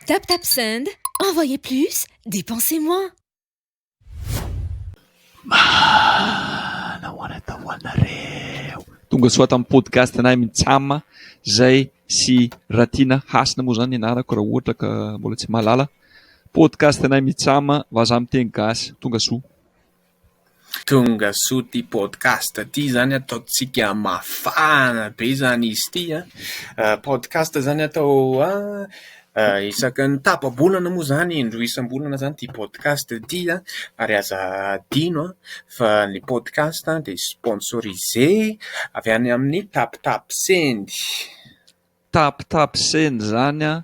Tap tap send. Envoyez plus, dépensez moins. Nahoana tahoanareo. Tonga soa tamin'ny podcast anahy Mitsama zay sy Ratina Hasina moa zany ianarako raha ohatra ka mbola tsy mahalala. Podcast anahy Mitsama vazaha miteny gasy. Tonga soa. Tonga soa ty podcast ty zany ataotsika mafana be zany izy ty podcast zany atao isaky ny tapa-bolana moa zany indroa isam-bolana zany ty podcast ty ary aza adino fa ny podcast dia sponsorisé avy any amin'ny Tap Send. Tap send zany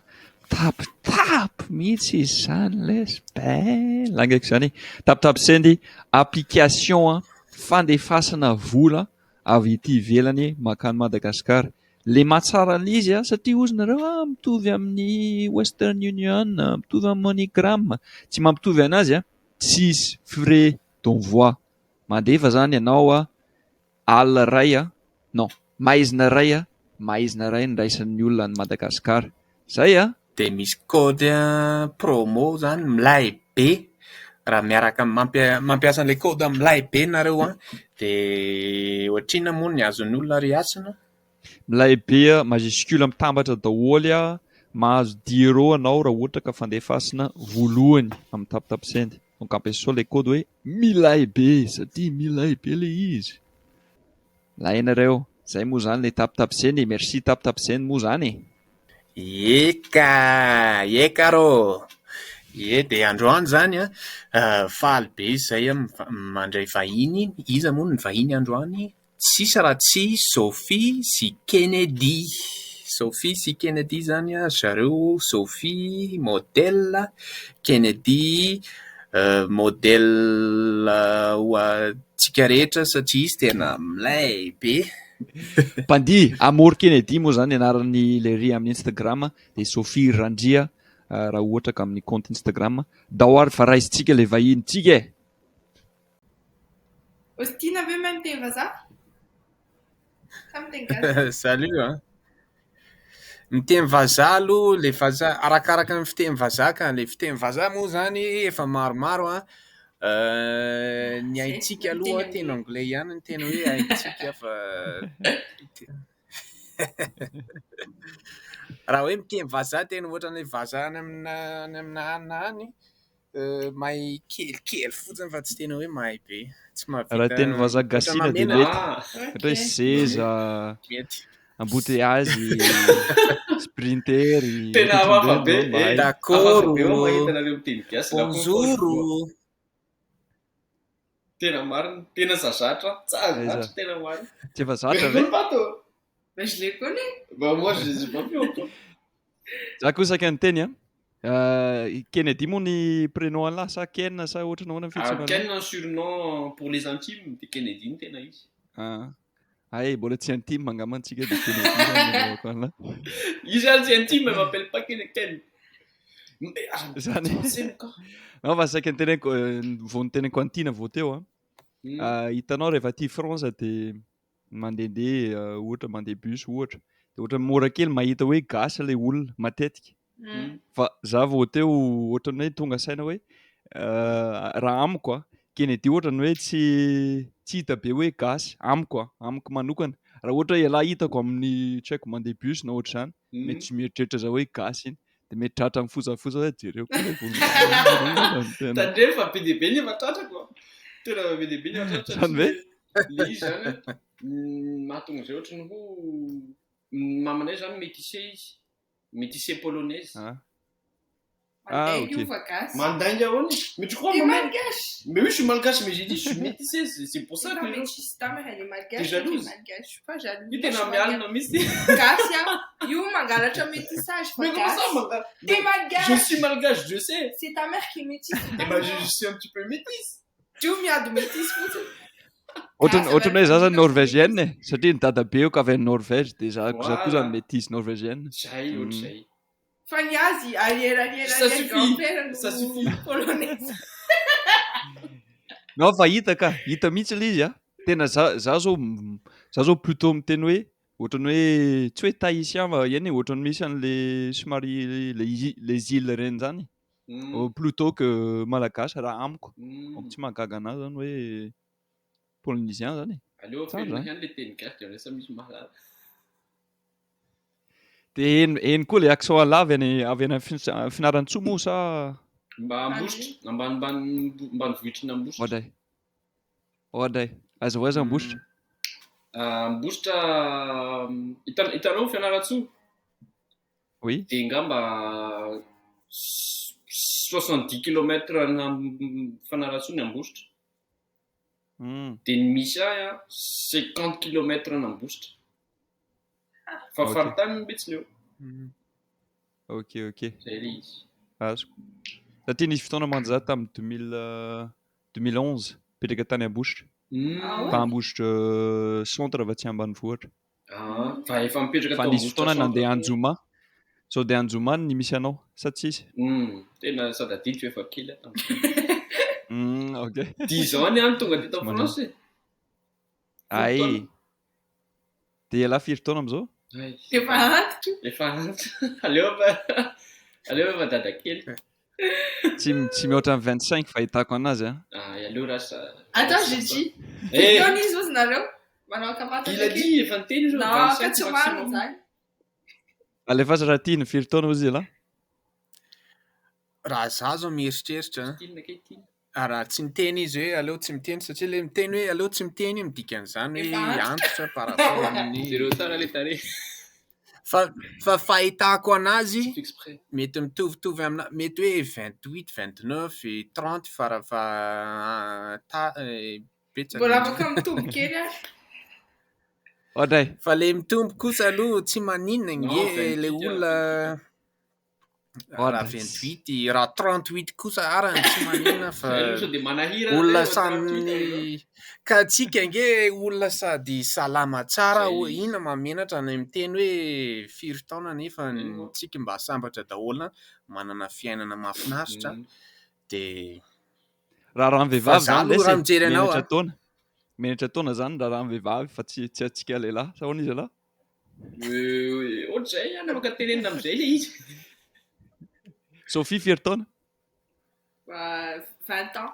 tap mihitsy izy zany les bella angaiky zany. Tap send application fandefasana vola avy ety ivelany makany Madagasikara. Le mahatsara an'izy satria ozy nareo mitovy amin'ny Western Union, mitovy amin'ny MoneyGram, tsy mampitovy anazy tsisy frais d'envoi. Mandefa zany ianao alina ray maizina ray niraisan'ny olona any Madagasikara. Zay dia misy code promo zany milay be raha miaraka mampiasa an'ilay code milay be nareo dia ohatrina moa ny azon'ny olona riasina. Milay be majuscule mitambatra daholo mahazo 10 euro anao raha ohatra ka fandefasana voalohany amin'ny Tap Send. Donc ampiasaao ilay code hoe milay be satria milay be le izy. Lainareo, zay moa zany le Tap Send. Merci Tap Send moa zany. Eka rô. Dia androany zany faly be izay mandray vahiny. Iza moa ny vahiny androany? Tsisy raha tsy Sophie sy Kennedy. Sophie sy Kennedy zany zareo. Sophie modèle, Kennedy modèle ho antsika rehetra satria izy tena milay be. Mpandihy Amory Kennedy moa zany anaran'ny lery amin'ny Instagram, dia Sophie Randria raha ohatra ka amin'ny compte Instagram. Dahoary fa raisitsika le vahinitsika Ostina veut même tes vazaha? Salut miteny vazaha aloha, le vazaha arakaraka ny fiteny vazaha ka le fiteny vazaha moa zany efa maromaro ny haitsika aloha teny anglais ihany ny teny hoe haitsika fa raha hoe miteny vazaha teny ohatra ny vazaha any amina any mahay kelikely fotsiny fa tsy tena hoe mahay be. Tsy mahavita raha teny vazaha gasina dia mety ohatra hoe seza, embouteillage, sprinter, tena hafa be. D'accord, mahita nareo miteny gasy bonjour. Tena marina, tena zazatra, tsara tena marina. Tsy efa zatra ve? Mais je les connais. Bah moi je les ai pas vus encore. Za koa saky anteny Kennedy moa ny prénom an'lahy sa Ken sa ohatra nahoana ny fihetsika? Ken un surnom pour les intimes de Kennedy ny tena izy. Mbola tsy intime mangamantsika dia Kennedy. Izy tsy intime mais m'appelle pas Ken. Zany. Non fa saky anteny vao niteny Quantine vao teo hitanao rehefa aty France dia mandehandeha ohatra mandeha bus ohatra dia ohatra mora kely mahita hoe gasy ilay olona matetika. Fa za vao teo ohatrany hoe tonga saina hoe raha amiko Kennedy ohatrany hoe tsy hita be hoe gasy amiko manokana. Raha ohatra hoe ialahy hitako amin'ny tsy haiko mandeha bus na ohatra izany mety tsy mieritreritra za hoe gasy iny dia mety tratra mifosafosa hoe jereko tandrefa be dia be ny mahatratrako tena be dia be ny mahatratra zany ve le izy zany mahatonga izay ohatrany ho mamanay zany métissé polonaise. Ok. Mandainga ahoana? Mais tu crois T'es malgache? Mais oui, je suis malgache, mais j'ai dit je suis métissé, c'est pour ça C'est que pas les gens... métisse, ta mère elle est malgache. T'es jalouse? Malgache, je suis pas jalouse. Lui, t'es normal, non, mais c'est... Gassia, you mangalatra métissage, Mais comment ça, malgache? malgache? T'es malgache? Je suis malgache, je sais. C'est ta mère qui est métisse. Eh ben, je suis un petit peu métisse. Tu m'as de métisse, foot. Ohatrany hoe za zany norvégienne satria ny dadabe eo ka avy any Norvège dia za koa zany métisse norvégienne. Zay ohatry zay. Fanyazy, arrière, Ça suffit. grand-père Ça suffit. polonaise. Non fa hita mihitsy ilay izy tena za zao plutôt miteny hoe ohatrany hoe tsy hoe Tahitien va eny e, ohatrany misy an'le somary les îles reny zany. Plutôt que malagasy raha amiko. Tsy mahagaga anazy zany hoe polynisien zany. Aleo Tsara felona zany. ihany le teny gasy dia lasa misy mahalala. De eny koa le accent lava avy any Fianaratsoa moa sa Mba ambositra, ambanivohitrina ambositra. Ohaday. Aiza ho aiza ambositra. Ambositra hitanao Fianaratsoa? Oui. Dia ngamba 70 km na Fianaratsoa ny ambositra. Dia ny misy ahy 50 km ny ambositra. Fa faritany ny Betsileo. Ok. Zay le izy. Azoko. Satria nisy fotoana manjary tamin'ny 2011 petraka tany ambositra. Fa ambositra centre va tsy ambanivohitra. Fa efa mipetraka fa tao nisy fotoana ambositra nandeha centre. Anjoma. Sao de Anjoma ny misy anao sa tsisy? Tena sady adito efa kely Ok. 10 ans any tonga teto en France. Ay. De la firy taona am'zao? Efa antitra. Efa antitra. Aleo efa dada kely. Tsy mihoatra ny 25 fahitako anazy a. Aleo rasa. Attends, j'ai dit. Fitony izy ozy nareo. Manao akamata Il a dit efa niteny izy non, ka tsy marina zany. Alefa raha tia ny firy taona ozy la? Raha za zao mieritreritra raha tsy miteny izy hoe aleo tsy miteny satria le miteny hoe aleo tsy miteny midika an'izany hoe antitra par rapport amin'ny zero tsara le tare. fa fahitako anazy Exprès. mety mitovitovy amina mety hoe 28 29 et 30 Mbola afaka mitombo kely ary. Ohatray. fa le mitombo kosa aloha tsy maninona nge le olona raha 28 raha 38 kosa arany tsy maninona fa Dia manahira olona samy ka tsika nge olona sady salama tsara ina mamenatra ny miteny hoe firy taona nefa tsika mba sambatra daholo manana fiainana mahafinaritra de raha ny vehivavy zany raha mijery anao menatra taona zany raha ny vehivavy fa tsy atsika lehilahy sa hoana izy ala? Ohatr'izay any afaka tenenina amin'izay le izy. Sophie firy taona? 20 ans.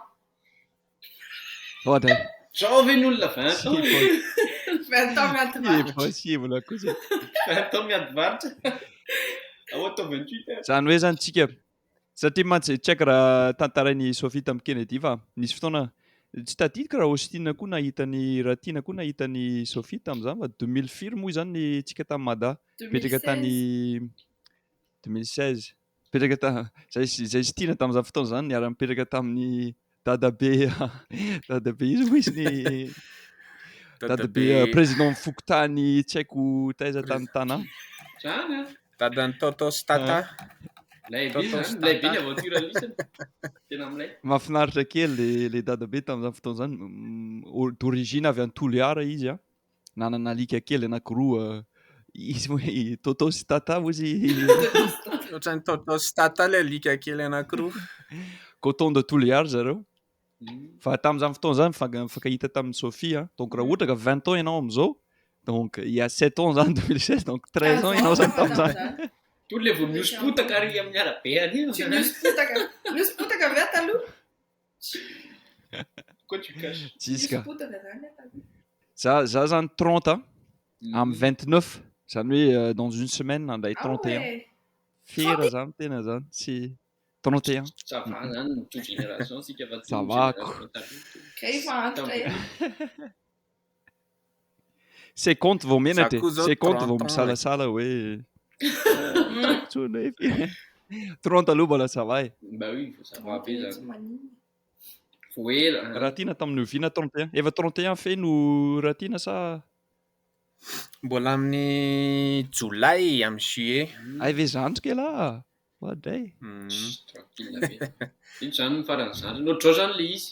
Ohatray. Jovem-olona 20 ans. 20 ans miady varitra. Possible kosa. 20 ans miady varitra. Ao atao 28 ans. Zany hoe zany tsika satria tsy haiko raha tantarain'ny Sophie tamin'ny Kennedy fa nisy fotoana tsy tadidiko raha Austin koa nahitany Ratina koa nahitany Sophie tamin'izany fa 2000 firy moa zany ny tsika tamin'ny Mada petraka tany 2016 petraka zay Stina tamin'izany fotoana zany niara mipetraka tamin'ny dadabe izy moa izy ny dadabe président Fokontany tsy haiko taiza tamin'ny tanà. Zany dadan'ny Toto sy Tata. Lehibe ny aventure lisany. Tena amin'ilay. Mahafinaritra kely le dadabe tamin'izany fotoana zany d'origine avy any Toliara izy a. Nanana alika kely anankiroa izy hoe Toto sy Tata ozy. Ohatran'ny Toto sy Tata le alika kely anankiroa. Coton de Toliara zareo. Fa tamin'izany fotoana zany mifankahita tamin'ny Sophie donc raha ohatra ka 20 ans ianao am'izao donc il y a 7 ans zany 2016 donc 13 ans ianao zany tamin'izany. Tout le vao mihospotaka ary amin'ny arabe any. Tsy mihospotaka avy ato aloha. Quoi tu caches? Jiska. Mihospotaka zany ato. Za zany 30 amin'ny 29 zany hoe dans une semaine andray 31. Fiera zany tena zany tsy 31. Ça va zany toute génération sika fa Ça va. Kay fa antitra. C'est compte vao menatra. C'est compte vao misalasala hoe 30 aloha mbola ça va. Bah oui, ça va be zany. Faut ela. Ratina tamin'ny Oviana 31. Efa 31 feno Ratina sa Mbola amin'ny Jolay amin'ny Juillet. Ay ve zandrika la. Ohatray. Tranquille be. Iny zany farany zany. Notrao zany le izy.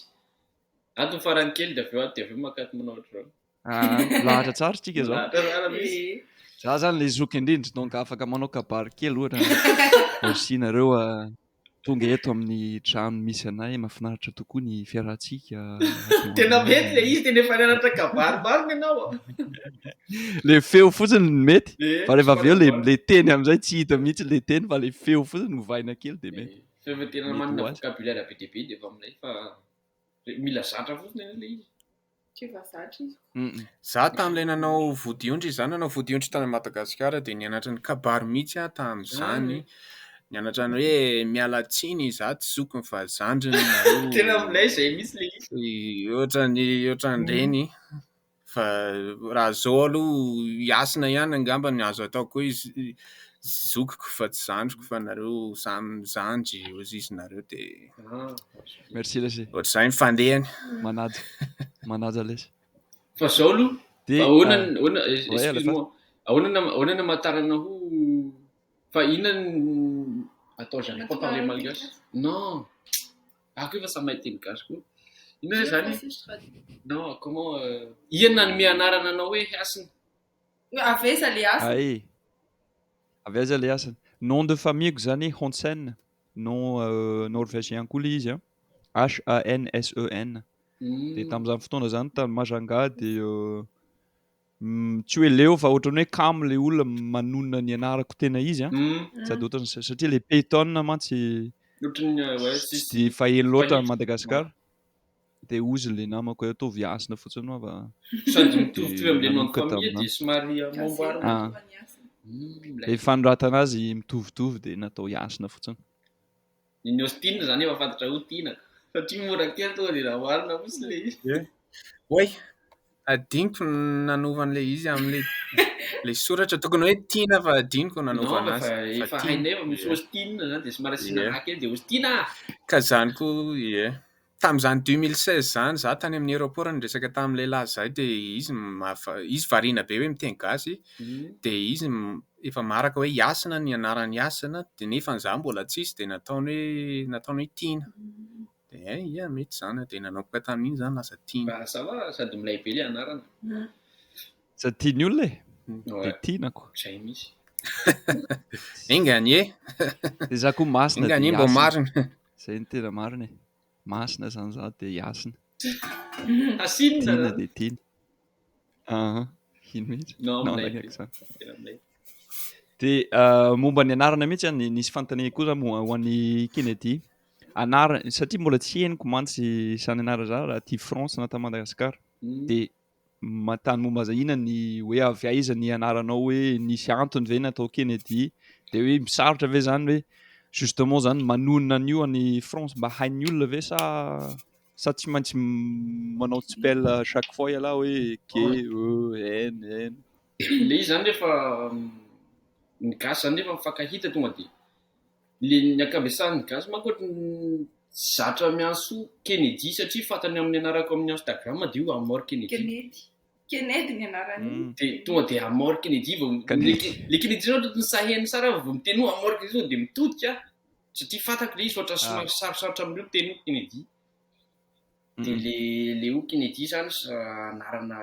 Ato farany kely dia aveo makaty manao otrao. Lahatra tsara tsika zao. Lahatra tsara misy. Za zany le zoky indrindra donc afaka manao kabary kely ohatra. Aussi nareo tonga eto amin'ny trano misy anay mahafinaritra tokoa ny fiarahantsika. Tena mety le izy tena efa nianatra kabaribarina ianao. Le feo fotsiny no mety Eh, fa rehefa avy eo somary le teny amin'izay tsy hita mihitsy le teny fa le feo fotsiny novaina kely de mety. Fa efa tena Mety manana ho azy. vocabulaire be dia be dia efa amin'ilay fa mila zatra fotsiny ilay izy. Kiva zatra izy. Za tamin'ilay nanao vodiondry izy, za nanao vodiondry tany Madagasikara dia nianatra ny kabary mihitsy aho tamin'izany. Nianatra ny hoe miala tsiny za tsy zokiny fa zandriny Tena amin'ilay izay misy le izy. ohatran'ireny fa raha zao aloha hiasina ihany angamba ny azo atao koa izy zokiko fa tsy zandriko fa nareo samy zandry ozy izy nareo dia Merci lesy. ohatr'izay mifandehany. Manaja lesy. Fa zao aloha De ahoana matarana ho fa inona atao j'arrive pas à parler malgache. Non. Ah que ça m'a été une cache quoi. Inona zany? Non, comment iana ny mianarana anao hoe hasina? Avesa le asa. Ay. Avy aiza le asany? Nom de famille-ko zany Hansen, nom norvégien koa le izy a. Hansen. De tamin'izany fotoana zany tany Majanga de tsy hoe leo fa ohatrany hoe kamo le olona manonona ny anarako tena izy a. Sady ohatrany satria le peyton mantsy tsy de faheno loatra à Madagascar. De ozy le namako hoe tovy asina fotsiny hoa fa sady mitovitovy amin'ilay nom de famille dia somary mamboarina. le fanoratana azy mitovitovy de natao iasina fotsiny. Ny Austin zany efa fantatra ho tiana satria mora kely tonga dia namarina fotsiny le izy. Oay, adiniko nanova an'ilay izy amin'ilay soratra tokony hoe tiana fa adiniko nanova Non, anazy. efa hainay efa misy Austin zany dia somary asiana raha kely dia Austin. Ka zany koa ie. Tamin'izany 2016 zany za tany amin'ny aéroport niresaka tamin'ilay lahy zay dia izy variana be hoe miteny gasy dia izy efa maraka hoe hiasina ny anarany hiasina dia nefa za mbola tsisy dia nataony hoe tiana. Dia ia mety zany dia nanaoboka tamin'iny zany lasa tiana. Bah ça va sady milay be ilay anarana. Sady tiany olona e. Ouais. De tianako. Zay misy. Engany e. De za koa masina de Engany mbo hiasina. marina. Zay ny tena marina e. Masina zany za de hiasina. Asinina. Tiana de tiana. Ino mihitsy? Non, Non, milay lagaka be. zany. Tena milay. De momba ny anarana mihitsy zany nisy fanontaniana koa zany ho an'ny Kennedy. Satria mbola tsy henoko mantsy sany anara za raha ty France na ta Madagascar. De matany momba aza inona ny hoe avy aiza ny anaranao hoe nisy antony ve natao Kennedy de hoe misarotra ve zany hoe justement zany manonona an'io any France mba hain'ny olona ve sa tsy maintsy manao tsipel chaque fois ialahy hoe K, E, N. Le izy zany rehefa ny gasy zany rehefa mifankahita tonga dia le ny ankabeazan'ny gasy manko ohatry zatra miantso Kennedy satria fantany amin'ny anarako amin'ny Instagram dia io Amor Kennedy. Kennedy ny anarany. Dia tonga dia Amor Kennedy vao le Kennedy zany ohatry ny saheny sara vao miteny hoe Amor Kennedy dia mitodika satria fantako le izy ohatry somary sarosarotra amin'io teny hoe Kennedy. Dia le ho Kennedy zany anarana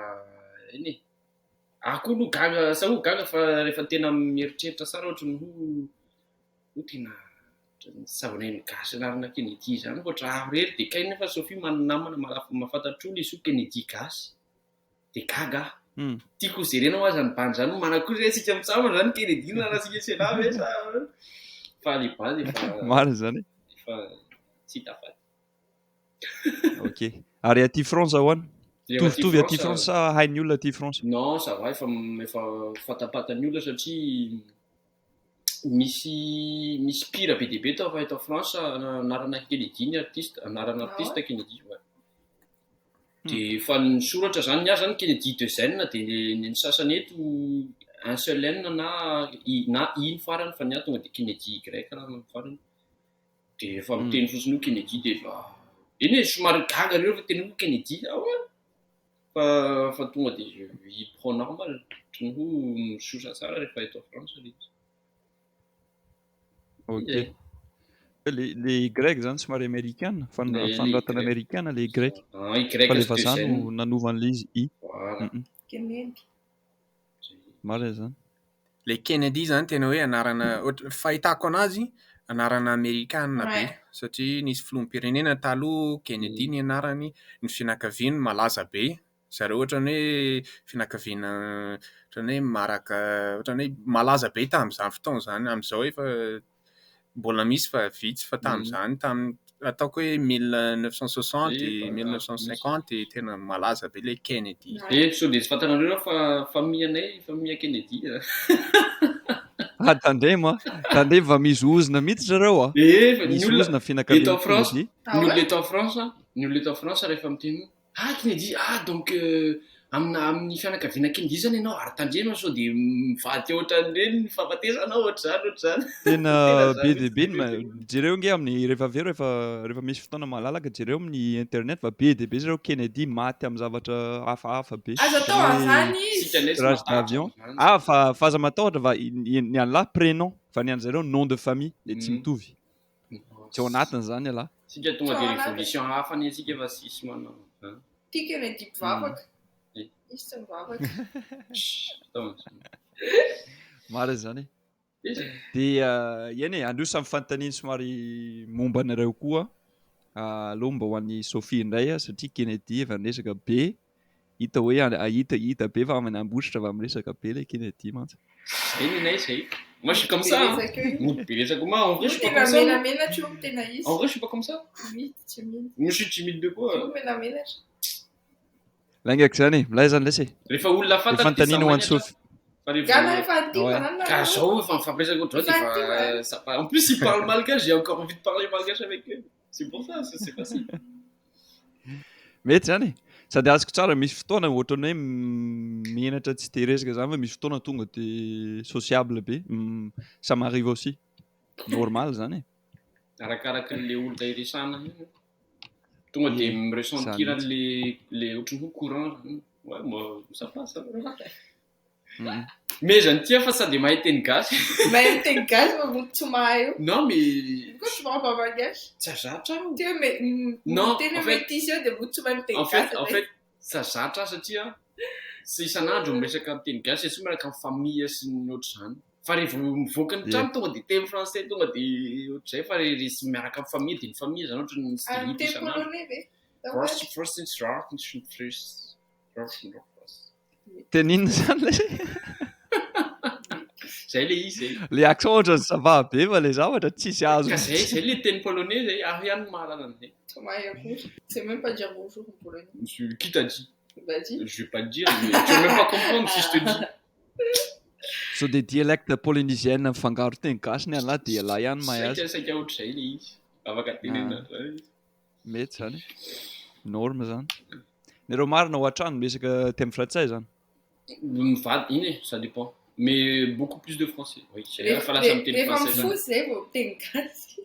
eny e. Ako no gaga sa ho gaga fa rehefa tena mieritreritra sara ohatry ny ho tena zava-maneno gasy anarana Kennedy zany ohatry rery dia kay nefa Sophie manamana mahafantatra olo izy ho Kennedy gasy dia gaga. Tiako zerenao aza ny bany zany manakory asika mitsama zany Kennedy nanasika sena ve sa fa le base efa Marina zany. Efa tsy tafaty. Ok. Ary aty France ahoana? Tovitovy aty France sa hain'ny olona aty France? Non, ça va efa fatapatan'ny olona satria misy pire be dia be tao fa eto France anarana Kennedy ny artiste, anarana artiste Kennedy. Dia fa ny soratra zany ny azy zany Kennedy de Zen dia ny sasany eto un seul N na I farany fa ny ahy tonga dia Kennedy Y raha ny farany. Dia efa miteny fotsiny ho Kennedy dia efa eny e somary gaga reo fa teny ho Kennedy. Fa tonga dia pro normal ohatry ny ho misosa tsara rehefa eto France le izy. Ok. Le grec zany somary américaine fanoratana américaine le grec. Fa rehefa zany no nanova an'le izy I. Kennedy. Marina zany. Le Kennedy zany tena hoe anarana fahitako anazy anarana amerikanina be Ouais. satria nisy filoham-pirenena taloha Kennedy ny anarany, ny fianakaviany malaza be. Zareo ohatrany hoe fianakaviana ohatrany hoe maraka ohatrany hoe malaza be tamin'izany fotoana izany. Amin'izao efa mbola misy fa vitsy fa tamin'izany ataoko hoe 1960 1950 tena malaza be le Kennedy. So dia tsy fantanareo fa famia Kennedy. Tandremo va misy ozona mihitsy zareo a. Misy ozona fianakaviana Kennedy. Ny olona eto en France rehefa miteny Kennedy donc amin'ny fianakaviana Kennedy zany ianao ary tandrema sao dia mivady ohatran'ireny fahafatesanao ohatr'izany. Tena be dia be jereo nge amin'ny rehefa misy fotoana malalaka jereo amin'ny internet fa be dia be zareo Kennedy maty amin'ny zavatra hafahafa be. Azo atao an'izany izy. Crash d'avion. Fa aza matahotra fa ny an'lahy prénom fa ny an'zareo nom de famille dia tsy mitovy. Tsy ao anatiny zany alahy. Sika tonga dia révolution hafa ny asika efa sisy manao. Tia Kennedy mivavaka. Izy tsy mivavaka. Maro zany. Dia eny androsa amin'ny fanontaniana somary momba anareo koa. Aloha mba ho an'ny Sophie indray satria Kennedy efa niresaka be. Hita hoe hita be fa manambotritra va miresaka be le Kennedy mantsy. Zay. Moi je suis comme ça. En vrai je suis pas comme ça. En vrai je suis pas comme ça. Moi je suis timide de quoi. Langak zany, milay zany lesy. Rehefa olona fantatra fanontaniana ho an'ny Sophie. En plus ils parlent malgache, j'ai encore envie de parler malgache avec eux. C'est pour ça, c'est facile. Mety zany. Sady azoko tsara misy fotoana ohatrany hoe menatra tsy te resaka zany fa misy fotoana tonga de sociable be. Ça m'arrive aussi. Normal zany. Arakaraka le olona iresana tonga de miressentir le ohatrany courant. Ouais, moi ça passe. Mais zany tia fa sady mahay teny gasy. Mahay teny gasy ma tsy mahay io. Non mais pourquoi tu parles pas malgache? Ça zatra. Tu mais non, en fait de bout mahay teny gasy. En fait ça zatra satria sy isan'andro miresaka teny gasy sy miaraka amin'ny famille sy ny ohatr'izany. Fa rehefa mivoaka ny trano tonga de teny français tonga de ohatr'izay fa rehefa miaraka amin'ny famille de ny famille zany ohatrany ny teny polonais ve? Tenina zany le. Zay le izy. Le accent ohatrany sava be fa le zavatra tsisy azo. Zay le teny polonais zay Ariane mahalala an'izay. C'est même pas dire bonjour en polonais. Qui t'a dit? Bah dis. Je vais pas te dire, mais tu vas même pas comprendre si je te dis. So de dialecte polynesienne mifangaro teny gasy ny alahy dia alahy ihany mahay azy. Saika ohatr'izay le izy. Afaka tenena zany. Mety zany. Norme zany. Nereo marina ao an-trano miresaka teny frantsay zany. Mivady iny ça dépend. Mais beaucoup plus de français. Oui, c'est fa lasa miteny français. Rehefa mifosa zay vao teny gasy.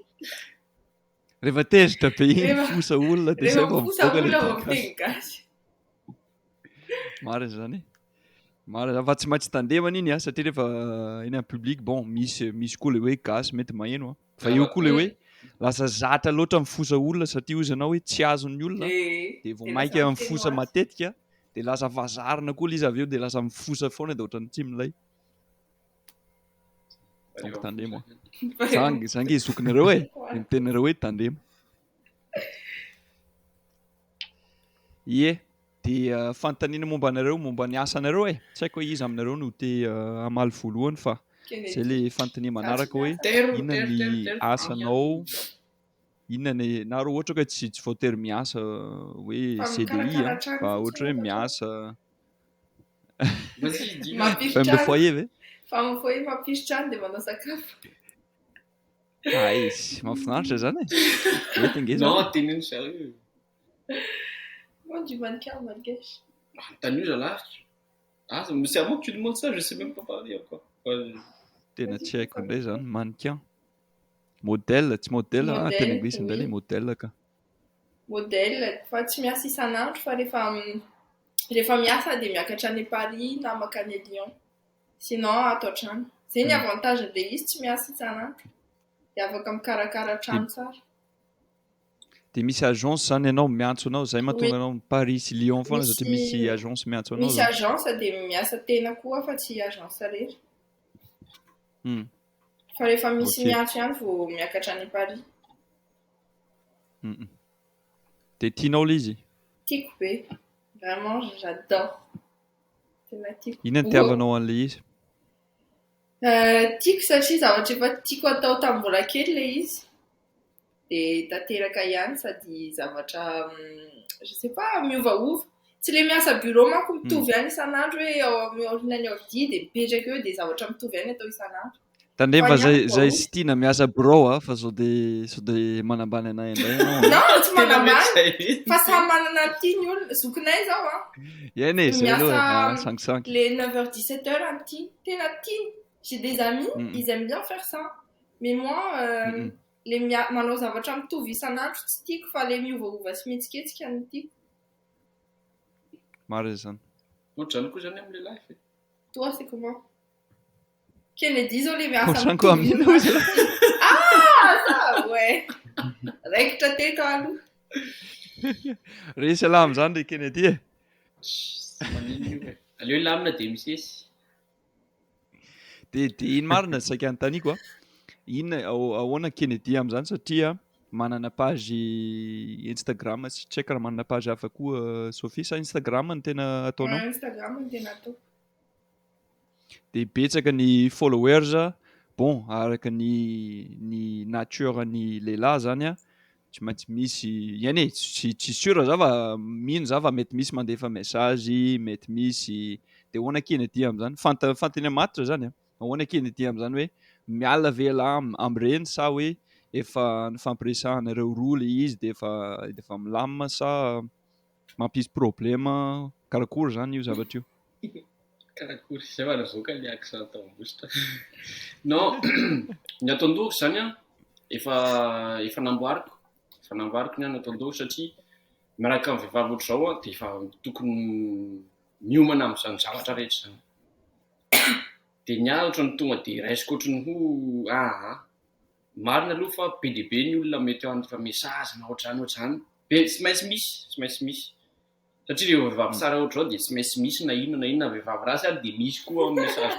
Rehefa tezitra be iny mifosa olona dia zay vao mivoaka le gasy. Marina zany. Marina fa tsy maintsy tandemana iny satria rehefa eny amin'ny public bon misy koa le hoe gasy mety maheno fa eo koa le hoe lasa zatra loatra mifosa olona satria ozy ianao hoe tsy azon'ny olona dia vao maika mifosa matetika dia lasa vazarina koa izy avy eo dia lasa mifosa foana dia ohatrany tsy milay. Donc tandemo. Zangy zokinareo ny tenareo hoe tandemo. Ie, dia fanontaniana momba anareo momba ny asanareo tsy haiko hoe izy aminareo no te hamaly voalohany fa zay le fanontania manaraka hoe inona ny asanao, inona ny na ro ohatra hoe tsy voatery miasa hoe CDI fa ohatra hoe miasa femme de foyer ve? Femme de foyer mampiry trano dia manao sakafo. Izy mahafinaritra zany mety nge zany. Non, tenez sérieux. Moi du mannequin malgache. T'as nu là? C'est à moi que tu demandes ça, je sais même pas parler encore. Tena tsy haiko indray zany mannequin. Modèle, tsy modèle tena anglisy indray le modèle ka. Modèle fa tsy miasa isan'andro fa rehefa miasa dia miakatra any Paris na makany Lyon. Sinon atao trano. Zay ny avantage le izy tsy miasa isan'andro. Dia afaka mikarakara trano tsara. Dia misy agence zany ianao miantso anao zay mahatonga anao Paris sy Lyon foana satria misy agence miantso anao. Misy agence dia miasa tena koa fa tsy agence rery. Fa rehefa misy Ok. miantso ihany vao miakatra any Paris. De tianao le izy? Tiako be. Vraiment, j'adore. Tena tiako. Inona no tiavanao an'le izy? Tiako satria zavatra efa tiako atao tamin'ny mbola kely le izy. De tanteraka ihany sady zavatra je sais pas miovaova. Tsy le miasa bureau manko mitovy ihany isan'andro hoe ao amin'ny ordinary ordi de mipetraka eo de zavatra mitovy ihany atao isan'andro. Tandem fa Fa niany zay koa. sy tiana miasa bureau fa sao de manambany anay indray ianao. Non, tsy Tena manambany. mety zay. Fa samy manana ny tiany olona. Zokinay zao Iany e, zay aloha sankisanky. les 9h-17h un petit. Tena tiany. J'ai des amis, ils aiment bien faire ça. Mais moi, les manao zavatra mitovy isan'andro tsy tiako fa le miovaova sy mihetsiketsika no tiako. Maro zany. Ohatrany koa zany amin'ny lehilahy. Toi, c'est comment? Kennedy zao le miasa Ohatrany koa mitovy aminao isan'andro. Ah, ça, ouais. Raikitra teto aloha. Resy alamy zany le Kennedy e. Aleo lamina de misesy. De ino marina saika anontaniako a. Inona ahoana Kennedy amin'izany satria manana page Instagram tsy haiko raha manana page hafa koa Sophie sa Instagram no tena ataonao? Instagram no tena atao. De betsaka ny followers bon araka ny naturen'ny lehilahy zany a tsy maintsy misy iany e tsy sûr za va mino za va mety misy mandefa message mety misy de ahoana Kennedy amin'izany fantany matitra zany a ahoana Kennedy amin'izany hoe miala vela am'ireny sa hoe efa nifampiresahanareo roa le izy de efa milamina sa mampisy problema karakory zany io zavatra io? Karakory zay va navoaka le accent ambositra. Non, ny ataon-dohako zany a efa namboariko ny ataon-dohako satria miaraka amin'ny vehivavy ohatr'izao a de efa tokony miomana amin'izany zavatra rehetra zany. De ny ohatrany tonga de raisiko ohatrany marina aloha fa be dia be ny olona mety ao an'efa message na ohatrany be tsy maintsy misy satria rehefa vehivavy tsara ohatr'izao de tsy maintsy misy na inona vehivavy rasy ary de misy koa amin'ny message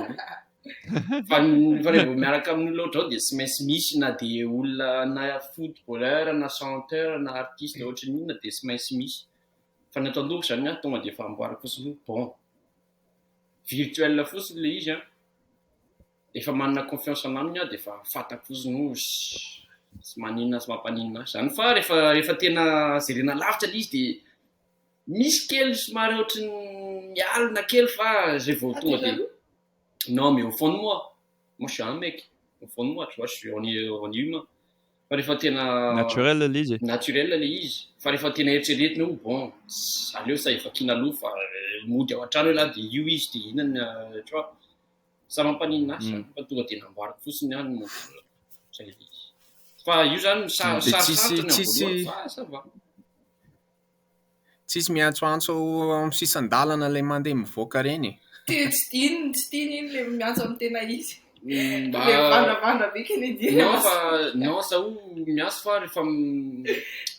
fa rehefa miaraka amin'ny olona ohatr'izao de tsy maintsy misy na de olona na footballeur na chanteur na artiste ohatrany inona de tsy maintsy misy fa ny ataon-dohako zany a tonga de efa amboariko fotsiny bon virtuel fotsiny le izy a efa manana confiance aminy a de efa fatako fotsiny sy maninona sy mampaninona zany fa rehefa tena jerena lavitra le izy de misy kely somary ohatrany mialina kely fa zay vao tonga de non mais au fond de moi je suis un mec au fond de moi tu vois je suis en humain fa rehefa tena Naturel le izy. Naturel le izy fa rehefa tena eritreretina io bon aleo sa efa kinaloha fa mody ao an-trano la de io izy de inona tu vois sa mampaninona azy fa tonga de namboariko fotsiny ihany mo zay le izy fa io zany sarotry fa ça va. Tsisy miantsoantso amin'ny sisan-dalana le mandeha mivoaka reny. Tsy tiany iny le miantso amin'ny tena izy. Le vandravandra be Kennedy. Non sa o miasa fa rehefa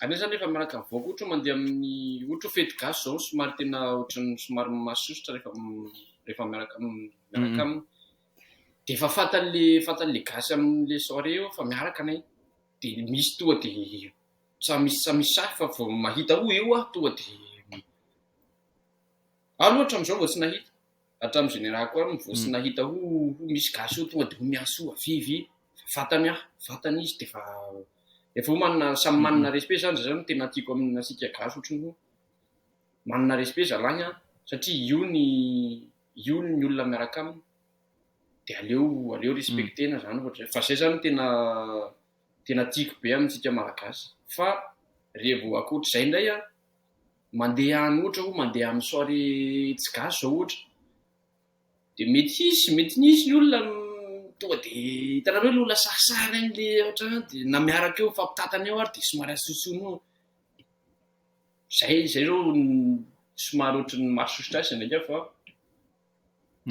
any zany rehefa miaraka mivoaka ohatra mandeha amin'ny ohatra fety gasy zao somary tena ohatrany somary masosotra rehefa miaraka aminy de efa fatan'le gasy amin'le soirée eo fa miaraka anay de misy tonga de sa misy safy fa vao mahita eo tonga de ohatra am'izao vao tsy nahita hatramin'ny général koa vao tsy nahita misy gasy eo tonga de miaso vivy vatany izy de efa manana samy manana respect zany tena tiako amin'ny asika gasy ohatrany hoe manana respect zalahy a satria io ny olona miaraka aminy de aleo respectena zany ohatra fa zay zany tena tiako be amintsika malagasy fa rehefa akoatr'izay indray a mandeha any ohatra mandeha amin'ny soirée tsy gasy zao ohatra de mety nisy ny olona tonga de hitanareo le olona sarisary any le ohatra de na miaraka eo fampitatana eo ary de somary asosono zay zao somary ohatrany masosotra azy ndraika fa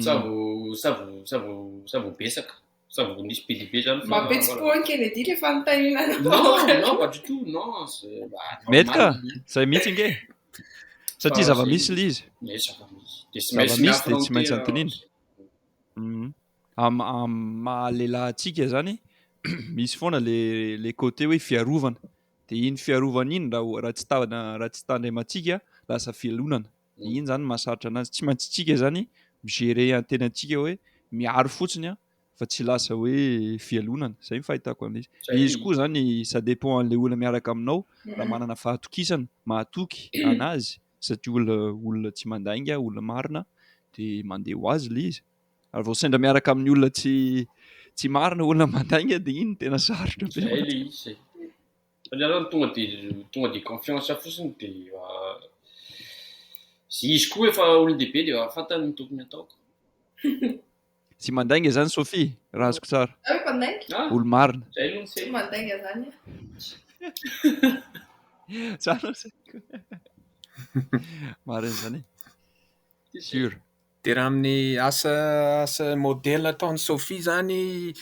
sa vao besaka sa vao nisy be dia be zany fa mapetsi-po any Kennedy le fanontaniana non pas du tout non mety ka zay mihitsy nge satria zava-misy le izy zava-misy de zava-misy de tsy maintsy antonina mahalelantsika zany misy foana le côté hoe fiarovana de iny fiarovana iny raha tsy tandremantsika lasa fialonana iny zany mahasarotra anazy tsy maintsy tsika zany migere antenantsika hoe miaro fotsiny fa tsy lasa hoe fialonana zay ny fahitako amin'izy izy koa zany ça dépend an'le olona miaraka aminao raha manana fahatokisana mahatoky anazy satria olona tsy mandainga olona marina de mandeha ho azy le izy ary vao sendra miaraka amin'ny olona tsy marina olona mandainga de iny tena sarotra be zay le izy zany tonga de confiance fotsiny de izy koa efa olon-dehibe de fantany ny tokony ataoko tsy mandainga zany Sophie raha azoko tsara olo marina zay aloha tsy mandainga zany tsara marina zany sûr de raha amin'ny asa modèle ataon'ny Sophie zany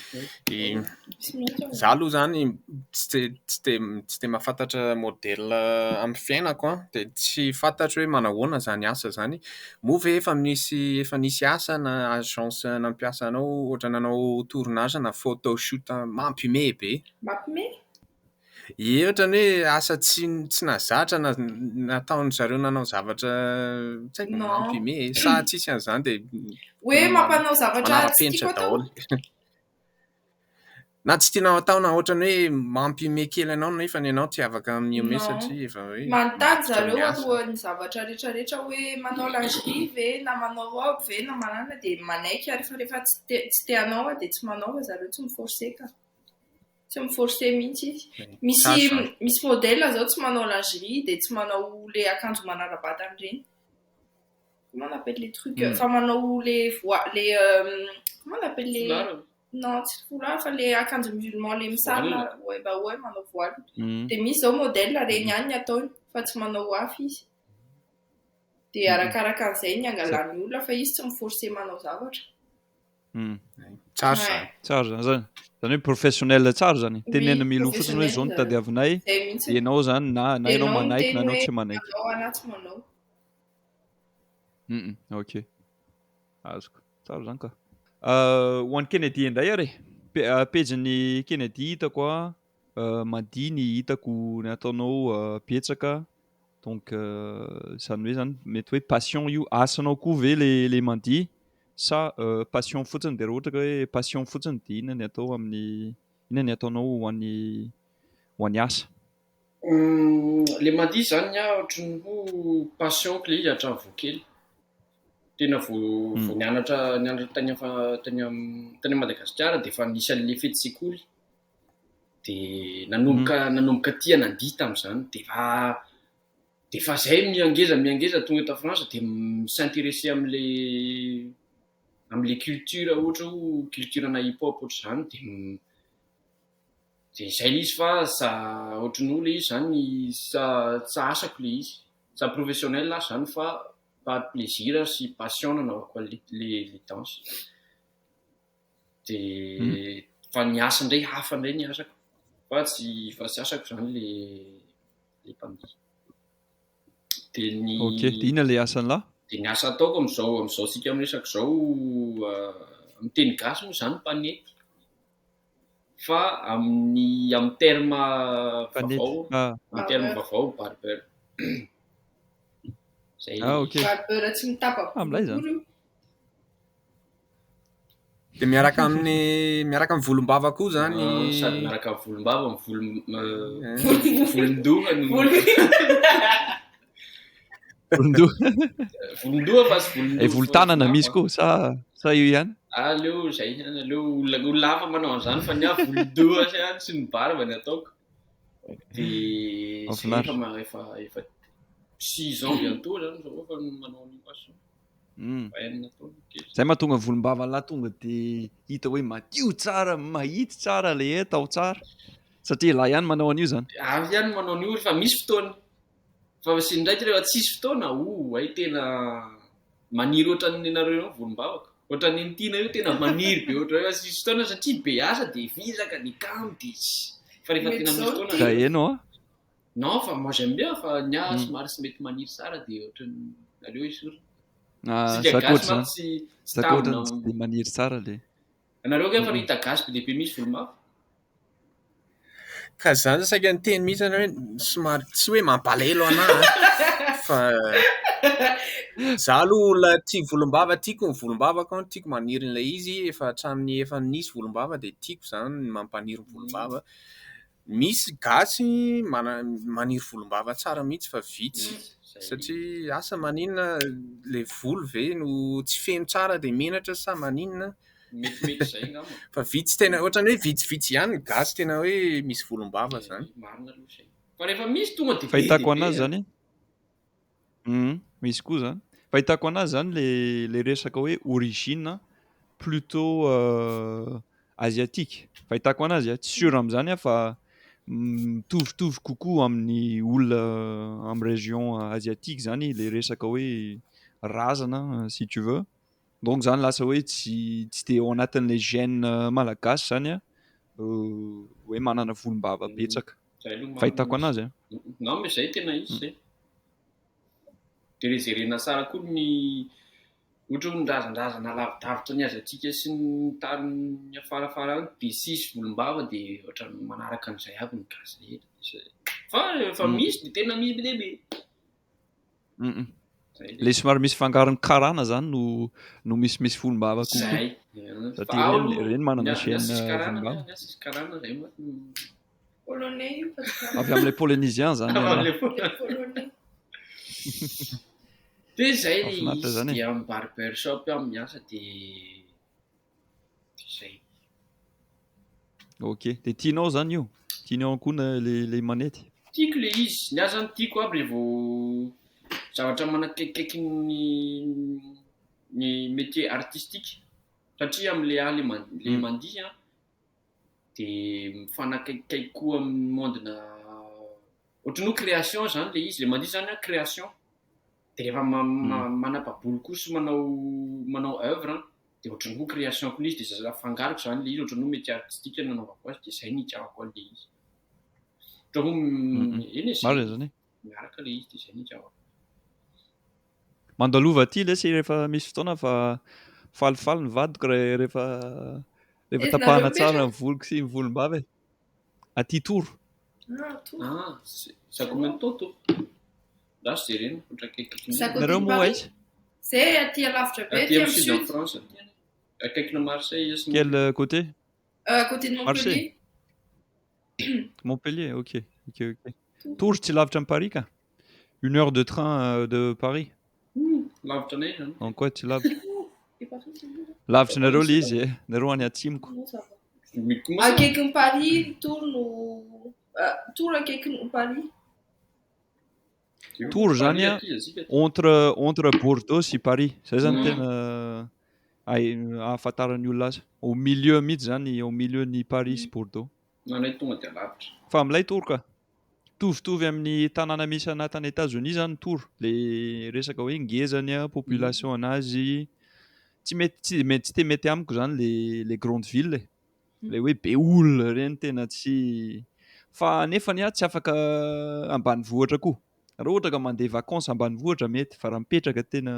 za aloha zany tsy de mahafantatra modèle amin'ny fiainako de tsy fantatro hoe manahoana zany asa zany move efa nisy asa na agence nampiasa anao ohatra nanao tournage na photoshoot mampime be ohatrany hoe asa tsy nazatra nataony zareo nanao zavatra tsy haiko mampime sa tsisy an'izany de hoe mampanao zavatra penitra daholo na tsy tianao ataona ohatrany hoe mampime kely anao nefa ny anao tsy afaka miome satria efa hoe manontany zareo alohan'ny zavatra rehetrarehetra hoe manao lingerie ve na manao robe ve na manana de manaiky ary rehefa tsy teanao de tsy manao zareo tsy miforcer ka tsy miforcer mihitsy izy misy modèle zao tsy manao lingerie de tsy manao le akanjo manara-batana reny comment on appelle les trucs enfin manao les comment on appelle les non tsy foulard fa le akanjo musulman le misarona ouais bah ouais manao voile de misy zao modèle reny ihany ataony fa tsy manao afy izy de arakaraka an'izay ny angalan'ny olona fa izy tsy miforcer manao zavatra tsara zany hoe professionnel tsara zany tenena milo fotsiny hoe zao no tadiavinay de ianao zany na ianao manaiky na ianao tsy manaiky ok azoko tsara zany ka ho an'ny Kennedy indray ary pejin'ny Kennedy hitako mandiny hitako ny ataonao betsaka donc zany hoe zany mety hoe passion io asanao koa ve le mandihy sa passion fotsiny de raha ohatra ka hoe passion fotsiny de inona ny ataonao ho an'ny asa le mandihy zany ohatrany ho passion que le izy hatramin'ny vokely tena vao nianatra tany Madagasikara de efa nisy an'le fety-tsekoly de nanomboka tia nandihy tamin'izany de efa zay miangeza tonga eto France de s'intéresser am'le culture ohatra ho culture na hip hop ohatra zany de zay le izy fa sa ohatrany ho le izy zany sa asako le izy sa professionnel asa zany fa par plaisir sy passion nanaovako le danse de fa ny asa indray hafa indray ny asako fa tsy asako zany le mpandihy de ok de inona le asan'la de ny asa ataoko am'izao sika miresaka zao amin'ny teny gasy moa zany mpanety fa amin'ny terme vaovao barbeur zay ok barbeur tsy mitapa-bolo zany de miaraka amin'ny volom-bava koa zany sady miaraka amin'ny volom-bava volon-doha volon-doha fa sy volon-tanana misy koa sa io ihany aleo zay ihany aleo olona hafa manao an'izany fa ny volon-doha ihany sy ny barba ny ataoko de efa 6 ans bientôt zany zao efa manao ny passion zay mahatonga volom-bava la tonga de hita hoe madio tsara mahitsy tsara le tao tsara satria lahy ihany manao an'io zany avy ihany manao an'io fa misy fotoana fa sy ndraiky rehefa tsisy fotoana ay tena maniry ohatran'ny nareo volom-bavaka ohatran'ny tiana io tena maniry be ohatra hoe tsisy fotoana satria be asa de vizaka ny kamo de fa rehefa tena misy fotoana ka hainao non fa moi j'aime bien fa ny asa somary sy mety maniry tsara de ohatran'ny aleo isorina de maniry tsara le Anareo ke fa hita gasy be lehibe misy volom-bava? Ka zany saika ny teny mihitsy hoe somary tsy hoe mampalahelo anahy fa za aloha olona tia volombava, tiako ny volombava kao tiako maniry n'ilay izy efa hatramin'ny efa nisy volombava dia tiako zany ny mampaniry ny volombava. Misy gasy maniry volombava tsara mihitsy fa vitsy satria asa maninona le volo ve no tsy feno tsara dia menatra sa maninona Metimety zay ngamba. fa vitsy tena ohatrany hoe vitsivitsy ihany ny gasy tena hoe misy volombava zany. Marina aloha zay. Fa rehefa misy tonga dia Fahitako anazy zany misy koa zany. Fahitako anazy zany le resaka hoe origine plutôt asiatique. Fahitako anazy tsy sûr amin'izany fa mitovitovy kokoa amin'ny olona amin'ny région asiatique zany le resaka hoe razana si tu veux. Donc zany lasa hoe tsy dia ao anatin'ilay gène malagasy zany hoe manana volombava betsaka. Zay aloha Fahitako anazy non mais zay tena izy zay. Dia rezerena tsara koa ny ohatra hoe nrazandrazana lavidavitra ny azatsika sy ny tany afarafara any dia sisy volombava dia ohatrany manaraka an'izay aby ny gasy rehetra. Fa misy dia tena misy be lehibe. Le somary misy fangarony karana zany no misy volombava kokoa. Zay. Satria reny manana gène volombava. Sisy karana zay Polonais io fa tsy Avy amin'ilay polynésien zany. polonais. Dia zay le Mahafinaritra izy zany. dia amin'ny barber shop aho miasa dia zay. Ok. Dia tianao zany io? Tianao koa le manety? Tiako le izy. Ny asany tiako aby rehefa zavatra manakaikikaiky ny métier artistique. Satria amin'ilay ahy le mandihy dia mifanakaikikaiky koa amin'ny mondina ohatran'ny hoe création zany le izy. Le mandihy zany création. Dia rehefa manapaboly koa sy manao œuvre dia ohatran'ny hoe création koa izy dia afangaroko zany le izy ohatran'ny hoe métier artistique nanaovako azy dia izay ny itiavako le izy. Marina zany. Miaraka le izy dia izay ny itiavako. Mandalova aty lesy rehefa misy fotoana fa falifaly ny vadiko rehefa tapahana tsara ny voloko sy ny volombava. Aty Toro. Ça combien de temps toi? Là c'est rien, Nareo moa aiza? Zay aty alavitra be aty aty amin'ny amin'ny sud en sud. France akaikina Marseille. Quel côté? Côté de Montpellier. Montpellier, ok. Tours tsy lavitra amin'ny Paris ka? 1 heure de train de Paris. Lavitra anay zany. En quoi tsy lavitra? Lavitra nareo le izy nareo any atsimoko. Akaikin'ny Paris, Tours akaikin'ny Paris. Tours zany entre Bordeaux sy Paris. Zay zany tena ahafantaran'ny olona azy. Au milieu mihitsy zany, au milieu ny Paris sy Bordeaux. Nanay tonga dia lavitra. Fa amin'ilay Tours ka. Tovitovy amin'ny tanàna misy anatin'ny États-Unis zany Tours. Le resaka hoe ngezany population anazy tsy mety amiko zany le grande ville. Le hoe be olona reny tena tsy fa nefany tsy afaka ambanivohitra koa. Raha ohatra ka mandeha vacances ambanivohitra mety fa raha mipetraka tena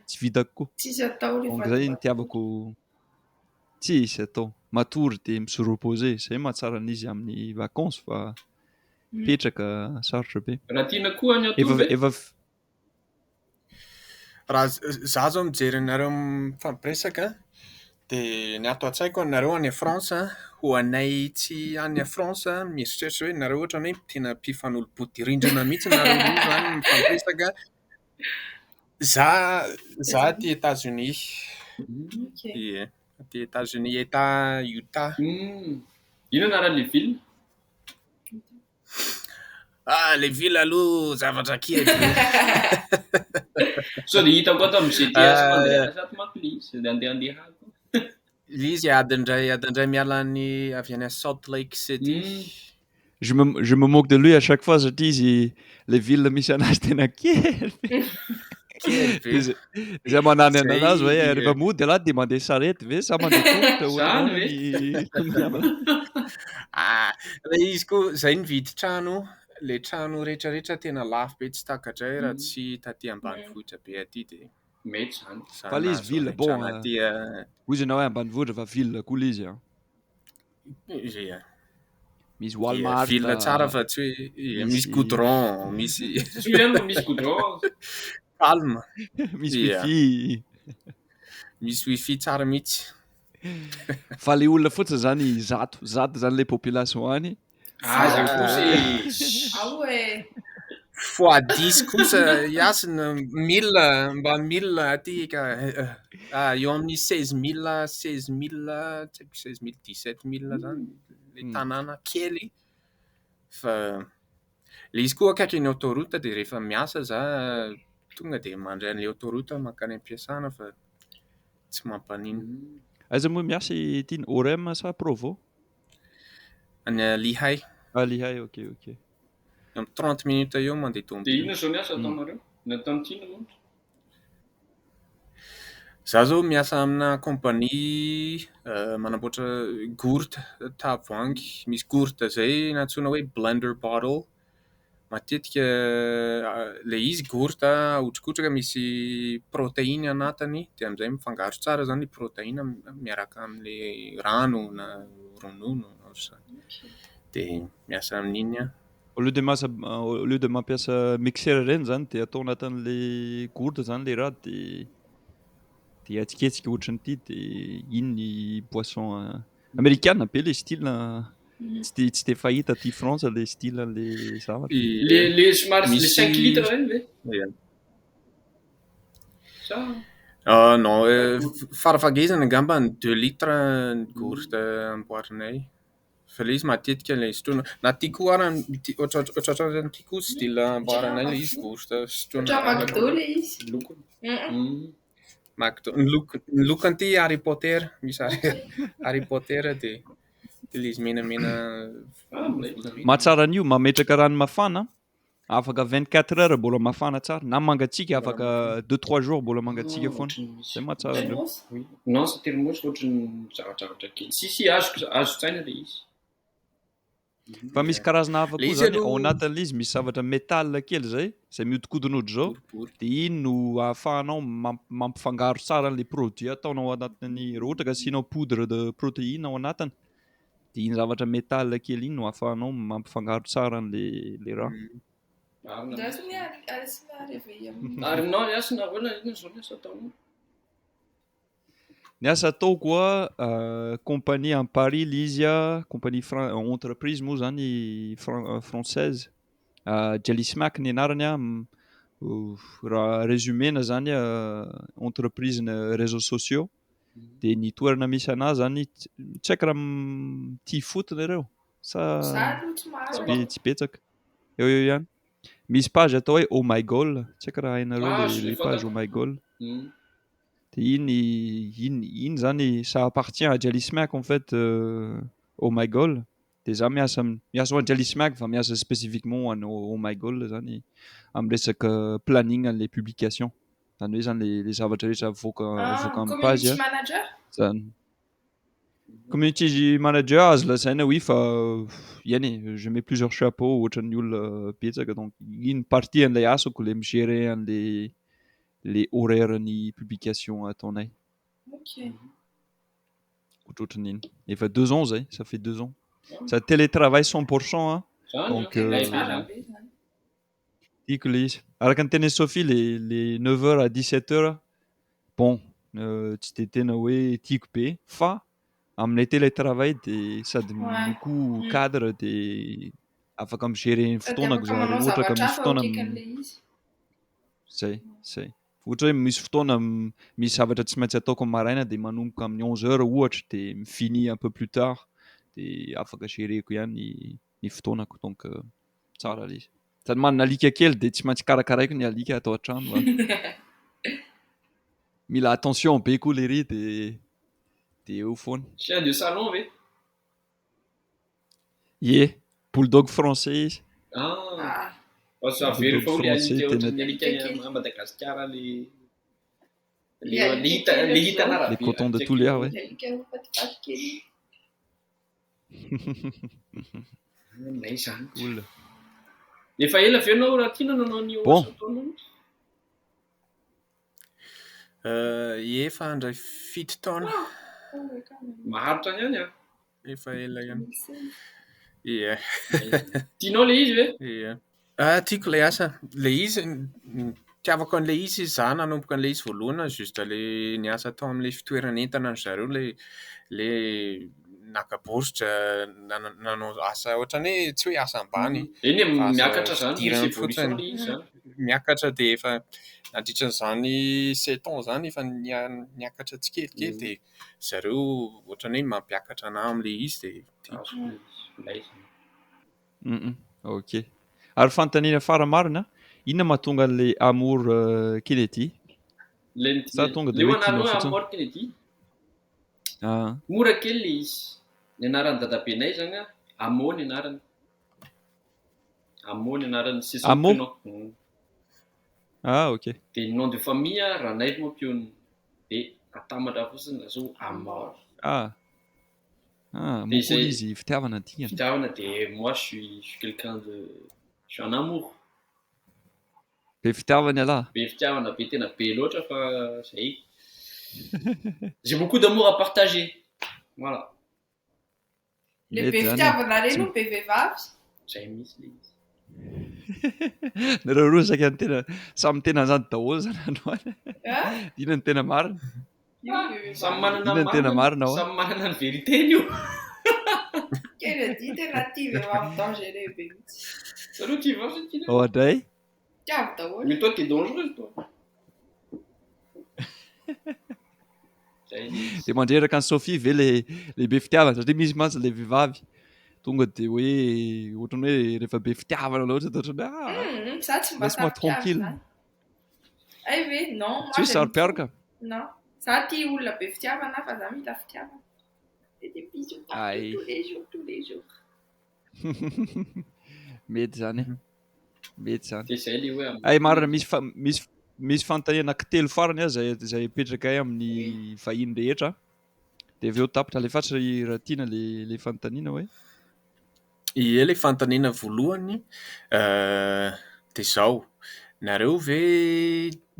tsy vitako koa. Tsisy atao Donc zay ny tiavako. Tsisy atao. Matory dia se reposer. Zay mahatsara an'izy amin'ny vacances fa mipetraka sarotra be. Raha tiana koa any atao raha za zao mijery nareo mifampiresaka dia ny ato an-tsaiko nareo any France ho anay tsy any France mieritreritra hoe nareo ohatra hoe tena mpifanolo-bodirindrina mihitsy nareo io zany mifampiresaka. Za aty États-Unis. Ie, aty États-Unis, État Utah. Ino anaran'ilay ville? Le ville aloha zavatra kely. So dia hitako ato amin'ny GPS mandeha zato manko le izy andeha. Izy adindray miala ny avy any Salt Lake City. Je me moque de lui à chaque fois satria izy le ville misy anazy tena kely. Zay manany anazy hoe rehefa mody alahy dia mandeha sarety ve sa mandeha tongotra le izy koa zay nividy trano. Le trano rehetrarehetra tena lafo be tsy takatray raha tsy taty ambanivohitra be aty dia mety zany. Fa ilay izy ville bon anaty hoy izy anao hoe ambanivohitra fa ville koa ilay izy misy Walmart ville tsara fa tsy hoe misy goudron misy tsy hoe any misy goudron calme misy wifi misy wifi tsara mihitsy fa le olona fotsiny zany zato zany le population any aza kosa aoe fois 10 kosa iasina 1000 mba 1000 aty ka eo amin'ny 16000 tsy haiko 16000 17000 zany le tanàna kely fa le izy koa akaiky ny autoroute de rehefa miasa za tonga de mandray an'le autoroute mankany am-piasana fa tsy mampanino aiza moa miasa ity Orem sa Provo any Lihay Lihay ok am 30 minutes eo mandeha de tomobily inona zao miasa ataonareo natao am'tina moa za zao miasa amina compagnie manamboatra gourde tavoahangy misy gourde zay natsoina hoe blender bottle matetika le izy gourde otrikotraka misy protéine anatiny de am'izay mifangaro tsara zany protéine miaraka am'le rano na ronono de miasa amin'iny au lieu de mampiasa mixeur reny zany de atao anatin'le gourde zany le raha de atsiketsika ohatran'ity de iny ny boisson américaine be le style tsy de fahita aty France le style le zavatra le somary le 5 litres reny ve ça non farafagezana angamba ny 2 litres ny gourde amboarinay fa le izy matetika le sotroina na tiako ara ohatrany tiako style amboarinay le izy gourde sotroina McDo le izy lokony McDo ny lokony ty Harry Potter misy Harry Potter de le izy menamena mahatsara an'io mametraka rano mafana afaka 24 heures mbola mafana tsara na mangatsiaka afaka 2-3 jours mbola mangatsiaka foana zay mahatsara an'io non c'est thermos ohatrany zavatra kely si azo tsaina le izy fa misy karazana hafa koa zany ao anatin'le izy misy zavatra métal kely zay mihodinkodinodro zao de iny no ahafahanao mampifangaro tsara le produit ataonao anatin'ny raha ohatra ka asianao poudre de protéine ao anatiny de iny zavatra métal kely iny no ahafahanao mampifangaro tsara le raha ary nao iasina ahoana ina zao miasa ataonao ny asa atao koa compagnie en Paris l'izy compagnie entreprise moa zany française Jellismack ny anarany raha résumena zany entreprise na réseaux sociaux de ny toerana misy anazy zany tsy haiko raha tia foot nareo sa tsy betsaka eo ihany misy page atao hoe oh my goal tsy haiko raha hainareo le page oh my goal de iny zany ça appartient à Jellismack en fait oh my goal de za miasa ho Jellismack fa miasa spécifiquement ho oh my goal zany amin'ny resaka planning an'le publication zany hoe zany le zavatra rehetra avoaka amin'ny page zany community manager azo lazaina oui fa iany je mets plusieurs chapeaux ohatran'ny olona betsaka donc iny partie an'ilay asako le migérer an'le les horaires ny publication ataonay ohatrohatran'iny efa 2 ans zay ça fait 2 ans ça télétravail 100% hein donc tiako le izy araka ny teny Sophie les 9h à 17h bon tsy de tena hoe tiako be fa aminay télétravail de sady miloko cadre de afaka migérer fotoanako zany ohatra ka misy fotoana zay ohatra hoe misy fotoana misy zavatra tsy maintsy ataoko maraina de manomboka amin'ny 11h ohatra de mifiny un peu plus tard de afaka géreko ihany ny fotoanako donc tsara le izy sady manana alika kely de tsy maintsy karakaraiko ny alika atao an-trano mila attention be koa le ry de eo foana chien de salon ve bulldog français izy ça very fa le alika ohatran'ny alika Madagasikara le hitanarabe les cotons de Tuléar ouais nay zany cool efa ela ve anao raha tiana nanao ny bon Efa andray 7 taona. Maharitra any any a. Efa ela ihany. Ia. Tianao le izy ve? Ia. Tiako le asa. Le izy tiavako an'le izy za nanomboka an'le izy voalohana juste le niasa tao amin'le fitoeran'entana ny zareo le nakaboritra nanao asa ohatrany hoe tsy hoe asa ambany. Eny miakatra zany dirany misy fotsiny. évolution le izy zany. Miakatra dia efa nandritran'izany 7 ans zany efa niakatra tsikelikely dia zareo ohatrany hoe mampiakatra anahy amin'le izy dia Ok. Ary fanontaniana faramarina, inona mahatonga an'ilay amour Kennedy? Sa tonga dia le hoe anareo tianao fotsiny? Amour Kennedy. Ah, Mora kely le izy. Ny anaran'ny dadabenay zany a Amo ny anarany. Amo ny anarany c'est son Amo? prénom. ah, ok. Dia nom de famille Ranay Mompion. Dia atambatra fotsiny lazao Amor. Ah, mokoa izy fitiavana tia. Fitiavana dia moi je suis quelqu'un de je suis en amour. Be fitiavana alahy. Be fitiavana be tena be loatra fa zay. J'ai beaucoup d'amour à partager. Voilà. Le Mety be zany. fitiavana reny be vehivavy. Zay misy le izy. Nareo roa saika tena samy tena zany daholo zany androany. Ah, Inona ny tena marina? io be vehivavy. Samy manana Inona ny tena marina ao? Samy manana ny veriteny io. Kennedy tena tia vehivavy dangereux be mihitsy. Zareo tia vavy tia. Ohatra Tiavy daholo. Mais toi t'es dangereuse toi. Zay le izy. dia mandreraka ny Sophie ve le be fitiavana satria misy mantsy le vehivavy tonga dia hoe ohatrany hoe rehefa be fitiavana loatra dia ohatrany Ça tsy mba laisse-moi tranquille. Ay ve non, moi Tsy hoe j'aime saro-piaraka. tout. Non. Ça tia olona be fitiavana fa za mila fitiavana. Et des bisous partout, Aïe. tous les jours. Mety zany. Mety zany. Dia zay le hoe Amour. Ay marina misy fanontaniana telo farany azy zay petraka ay amin'ny vahiny rehetra. Dia avy eo tapitra alefatsy raha tiana le fanontaniana hoe. Ie le fanontaniana voalohany dia zao nareo ve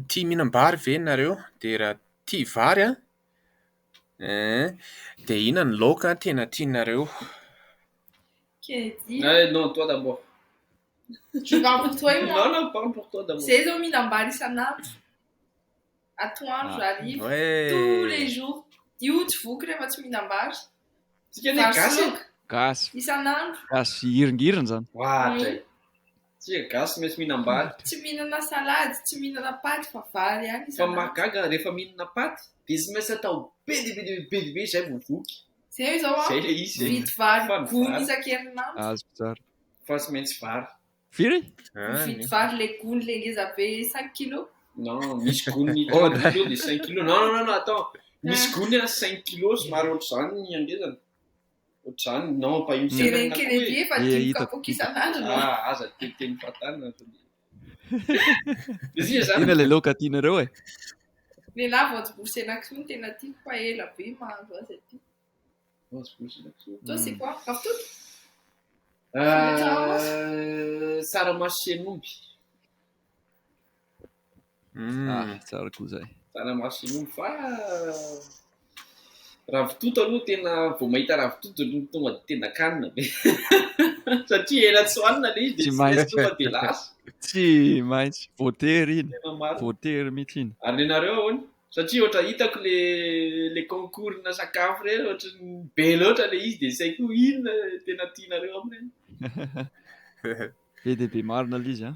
tia mihinam-bary ve nareo? Dia raha tia vary dia inona ny laoka tena tianareo? Kennedy, Non, toi d'abord. je parle pour toi et moi. Non, parle pour toi d'abord. C'est Zomi Nambari isan'andro. Atoandro j'arrive tous les jours. Io tsy voky rehefa tsy mihinam-bary. Tsika ne gasy. Gasy. Isan'andro. Gasy iringiriny zany. Ohatra. Tsika gasy maintsy mihinam-bary. Tsy mihinana salady, tsy mihinana paty fa vary ihany Fa isan'andro. mahagaga rehefa mihinana paty dia tsy maintsy atao be dia be zay vao voky. Zay zao Zay le izy. vidy vary Fa gony vary. isan-kerinandro. Azo tsara. Fa tsy maintsy vary. Firy? Vidy vary le gony le ngeza be 5 kilos. Non, misy gony 30 kilos dia 5 kilos. Non, attends. Misy gony 5 kilos somary ohatr'izany ny angezana. Ohatr'izany, non, pas une Kennedy semaine. Kennedy efa Ie, 10 hitako. kapoaka isan'andro no. Aza teny fatana. Dia zany. Ina le laoka tianareo e. Lehilahy voanjobory sy tena tiako fa ela be mahandro azy aty. Toi c'est quoi? Ravitoto? Tsaramaso sy hen'omby. Tsara koa zay. Tsaramaso sy hen'omby fa ravitoto aloha tena vao mahita ravitoto aloha tonga dia tena kanina be. Satria ela tsy hohanina le izy Tsy dia maintsy. tsy tonga dia lasa. Tsy maintsy. Voatery iny. Tena marina. Voatery mihitsy iny. Ary nareo ahoana? Satria ohatra hitako le concours-na sakafo ireny ohatra be loatra le izy dia saiko inona tena tianareo amin'ireny. Be dia be marina le izy.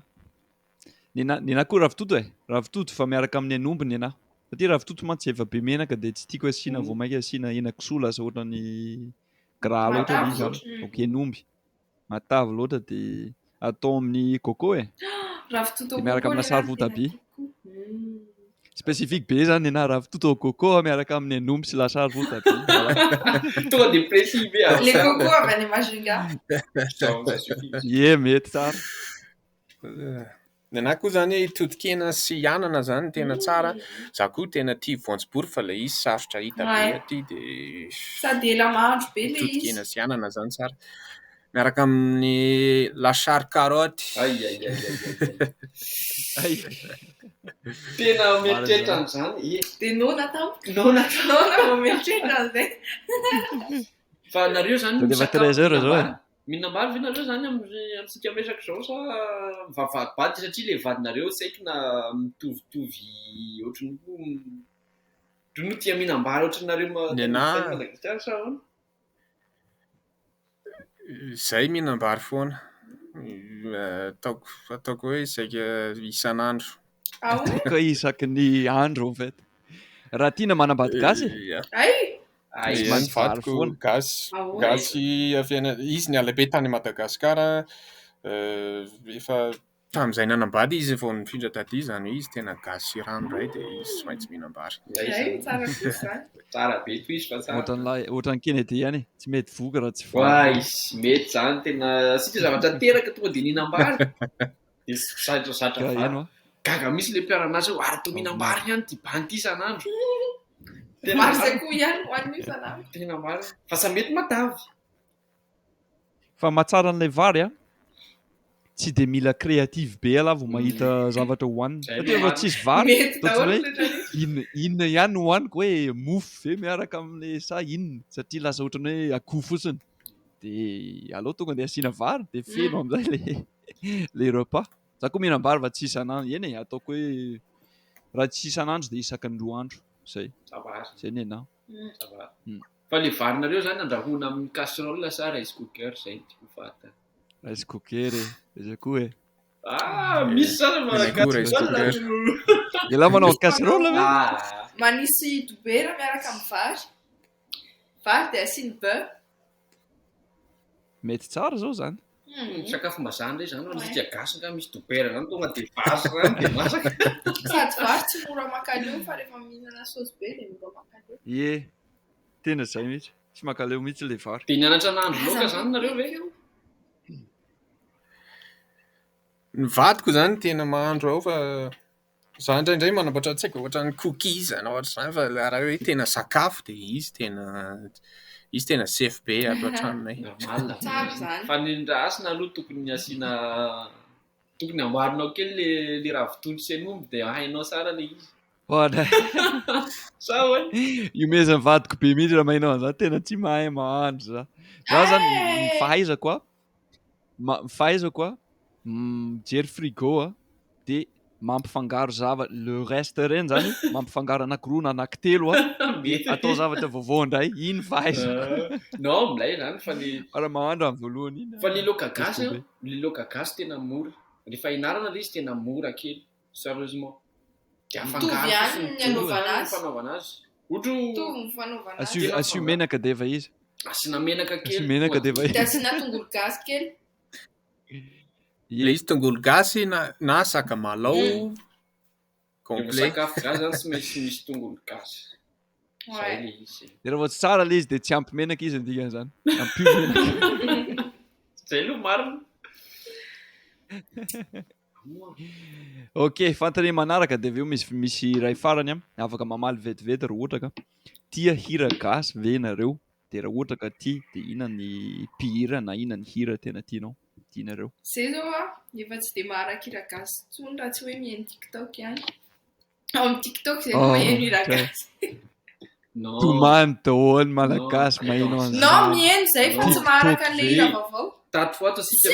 Ny anahy koa ravitoto e. Ravitoto fa miaraka amin'ny hen'omby ny anahy. Satria ravitoto mantsy efa be menaka dia tsy tiako asiana voamaika asiana henan-kisoa lasa ohatran'ny gras loatra le izy zany. Donc hen'omby. Matavy loatra dia atao amin'ny coco e. Ravitoto Dia miaraka amin'ny lasary voatabia. Spécifique be zany anahy ravitoto au coco miaraka amin'ny hen'omby sy lasary voatabia. Tonga dia précis be Le coco avy any Majunga. Ie, mety tsara. Ny anahy koa zany totokena sy anana zany tena tsara. Za koa tena tia voanjobory fa ilay izy sarotra hita be aty dia Sady ela mahandro be le izy. totokena sy anana zany tsara. miaraka amin'ny lasary karoty. Tena mieritreritra an'izany. Dia nona tampoka. Nona Vao mieritreritra an'izay. Fa nareo zany Sao dia efa 13 heures zao e. mihinam-bary ve nareo zany amintsika mesaka zao sa vavadibady satria le vadinareo saika na mitovitovy ohatrany koa no tia mihinam-bary ohatranareo Madagasikara sa ahoana? Zay mihinam-bary foana. Ataoko hoe isaky isan'andro. Ka isaky ny andro en fait. Raha tiana manambady gasy Izy vadiko gasy afiana izy ny alabe tany Madagasikara efa tamin'izay nanambady izy vao nifindra taty zany izy tena gasy rano ray dia izy tsy maintsy mihinam-bary. Tsara kosa zany. Tsara be toy izy fa tsara. Ohatran'ny Kennedy ihany tsy mety voky raha tsy izy mety zany tena sika zavatra teraka tonga dia nihinam-bary. Dia satrasatra vary. Gaga misy le mpiara-miasa hoe ary to mihinam-bary ihany ty banty isan'andro. Maro izay koa ihany hoan'ny isan'andro. Tena maro. Fa sa mety matavy. Fa mahatsara an'ilay vary tsy dia mila créative be ala vao mahita zavatra hohanina. Satria raha tsisy vary inona ihany no hohaniko hoe mofo ve miaraka amin'ilay sa inona satria lasa ohatrany hoe akoho fotsiny. Dia aleo tonga dia asiana vary dia feno amin'izay le repas. Za koa mihinam-bary fa tsy isan'andro eny e ataoko hoe raha tsy isan'andro dia isaky ny 2 andro zay. Zay ny anahy. Fa le varinareo zany andrahoana amin'ny casserole sa rice cooker zay tiako fahata. Rice cooker zay koa e. Misy sana cooker. Ila manao casserole ve? Manisy dobera miaraka amin'ny vary. Vary dia asiany beurre. Mety tsara zao zany. Sakafo mazana ilay zany raha tia gasy nga misy dobera zany tonga dia vasy zany dia masaka. Sady vary tsy mora makaleo fa rehefa mihinana saosy be dia mora makaleo. Tena zay mihitsy. Tsy makaleo mihitsy ilay vary. Dia nianatra nahandro laoka zany nareo ve? Ny vadiko zany tena mahandro ao fa za indraindray manamboatra tsy haiko ohatran'ny cookies na ohatr'izany fa raha hoe tena sakafo dia izy tena safe be ato an-tranonay. Tsara zany. Fa ny rasina aloha tokony asiana tokony amboarinao kely le ravitoto sy hen'omby dia hainao tsara le izy. Sa hoe io mezan'ny vadiko be mihitsy raha mahinao an'izany tena tsy mahay mahandro za. Za zany fahaizako mijery frigo dia mampifangaro le reste reny zany mampifangaro anakiroa na anankitelo atao zavatra vaovao indray iny fahaizako. Non milay zany fa ny raha mahandro amin'ny voalohany iny. Fa le laoka gasy tena mora. Rehefa hinarana le izy tena mora kely sérieusement. Mitovy ihany ny fanaovana azy. Asio menaka dia efa izy. Asiana menaka kely. Asio menaka dia efa izy. Dia asiana tongolo gasy kely. Le izy tongolo gasy na sakamalaho complet. Sakafo gasy zany tsy maintsy misy tongolo gasy. Zay le izy. Dia raha vao tsy tsara le izy dia tsy ampy menaka izy ndikan'izany. Ampy menaka. Zay aloha marina. Ok, fantany manaraka dia aveo misy ray farany afaka mamaly vetivety raha ohatra ka tia hira gasy ve nareo dia raha ohatra ka tia dia inona ny mpihira na inona ny hira tena tianareo. Zay zao efa tsy dia maharaka hira gasy intsony raha tsy hoe mihaino TikTok ihany. Ao amin'ny TikTok zay no mihaino hira gasy. Tomany daholo malagasy mahaino an'izay. Non mihaino zay fa tsy maharaka an'ilay hira vaovao. Tato foto sika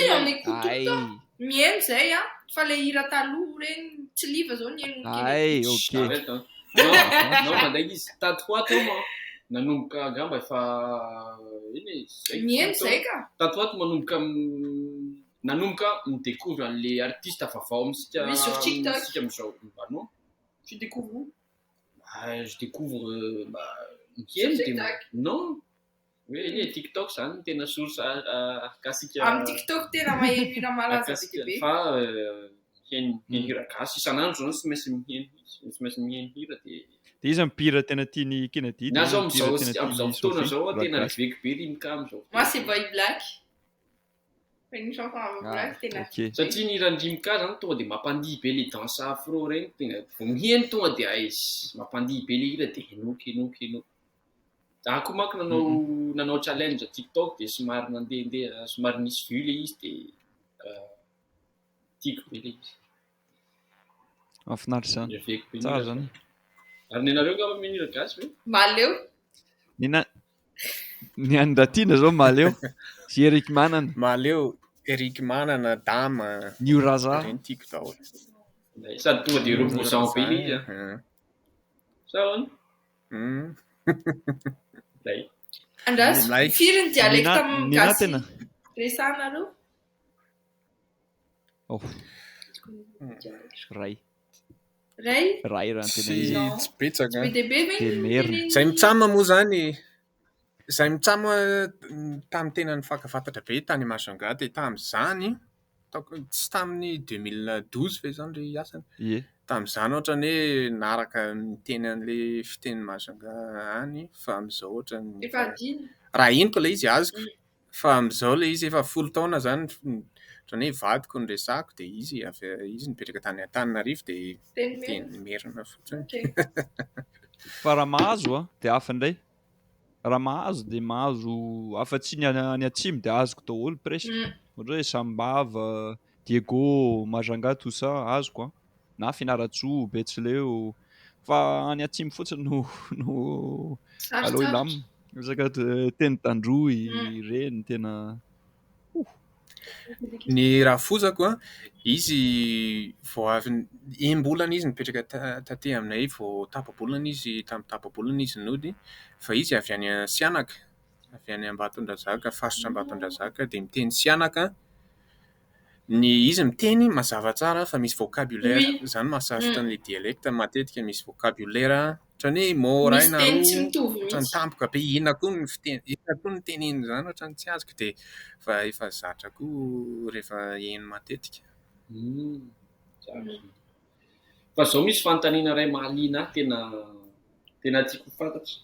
mihaino zay fa le hira taloha reny tsy liva zao ny haino. Ok. Non manday izy tato foto nanomboka angamba efa mihaino zay ka. Tato foto nanomboka midécouvre an'le artiste vaovao misika sur TikTok. Misika amin'izao non tu découvres je découvre mihaino non oui TikTok zany tena source akasika. Amin'ny TikTok tena mahaino hira malaza be. Fa mihaino hira gasy isan'andro zany tsy maintsy mihaino hira dia izy mpihira tena tiany Kennedy. Na zao amin'izao fotoana zao tena riveko be rimika amin'izao. Moi c'est Boy Black. Une chanson avec Black tena. Satria ny hiran-drimika zany tonga dia mampandihy be le danse afro reny tena vao miheno tonga dia mampandihy be le hira dia henoky. Za koa manko nanao challenge TikTok dia somary nandehandeha somary nisy vue ilay izy dia tiako be ilay izy. Mahafinaritra zany. Reveko be Tsara mihira zany. Ary ny anareo angamba mihira gasy ve? Maleo. Ny Andratiana zao maleo. Sy Eric Manana. Maleo, Eric Manana, Dama. New Raza. Reny tiako daholo. Sady tonga dia reposant be ilay izy. Sa hono? Lay. Andras, firy ny dialecta Nina tena. resanareo? Oh, ray Ray? raha ny tena Sy izy. tsy betsaka. Be dia be ve Temerina. Zay mitsama moa zany, zay mitsama tamin'ny tena nifakafantatra be tany Masonga dia tamin'izany, tsy tamin'ny 2012 ve zany ilay asany. Ie. Tamin'izany ohatra ny hoe naraka miteny an'ilay fiteny Masonga any, fa amin'izao ohatra ny Efa adino. raha inoko ilay izy azoko, fa amin'izao ilay izy efa 10 taona zany, ohatra ny hoe vadiko no resako dia izy nipetraka tany Antananarivo dia Teny teny merina fotsiny. Okay. Fa raha mahazo dia hafa indray. Raha mahazo dia mahazo afa-tsy ny any atsimo dia azoko daholo presque. Ohatra hoe Sambava, Diego, Majanga tout ça azoko a. Na Fianarantsoa, Betsileo. Fa any atsimo fotsiny no aleo ilamina. Resaka teny Tandroy ireny tena. Ny Rafozako a, izy vao avy im-bolana izy nipetraka taty aminay, vao tapa-bolana izy, tamin'ny tapa-bolana izy nody, fa izy avy any Sianaka, avy any Ambatondrazaka, faritra Ambatondrazaka dia miteny Sianaka. Izy miteny mazava tsara fa misy vocabulaire, zany mahasarotra ny dialecte, matetika misy vocabulaire, ohatran'ny hoe mora Misy teny tsy mitovy ohatran'ny mihitsy. tampoka be, inona koa ny teneny zany ohatran'ny tsy azoko dia fa efa zatra koa rehefa heno matetika. Fa zao misy fanontaniana iray mahaliana tena tiako ho fantatra.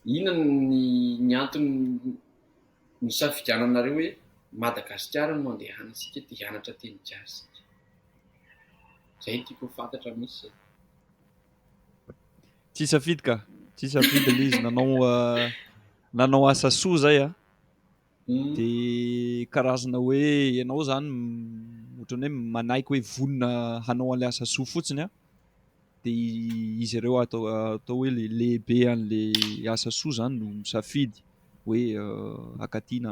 Inona ny antony nisafidiananareo hoe Madagasikara no andehanasika dia hianatra teny gasy. Zay tiako ho fantatra misy. Tsy safidy ka. Tsy safidy ilay izy nanao asa soa zay a. Dia karazana hoe ianao zany ohatran'ny hoe manaiky hoe vonona hanao an'ilay asa soa fotsiny a. Dia izy ireo atao hoe lehibe an'ilay asa soa zany no misafidy hoe akatina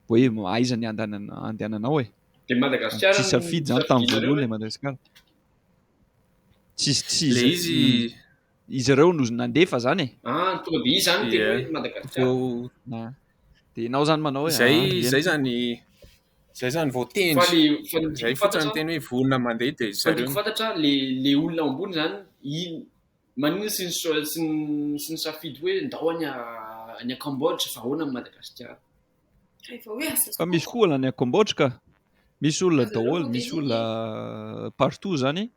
hoe aiza ny andehananao e. Dia Madagasikara Tsy safidy zany tamin'ny voalohany ilay Madagasikara. Ilay izy izy ireo no nandefa zany e. Tonga dia izy zany teny hoe Madagasikara. Dia ianao zany manao hoe zay zany vao teny. Zay fotsiny ny teny hoe vonona mandeha dia zareo. Tiako fantatra le olona ambony zany maninona sy ny safidy hoe ndao any Cambodge fa ahoana Madagasikara. Fa misy koa olona any Cambodge ka. Misy olona daholo, misy olona partout zany.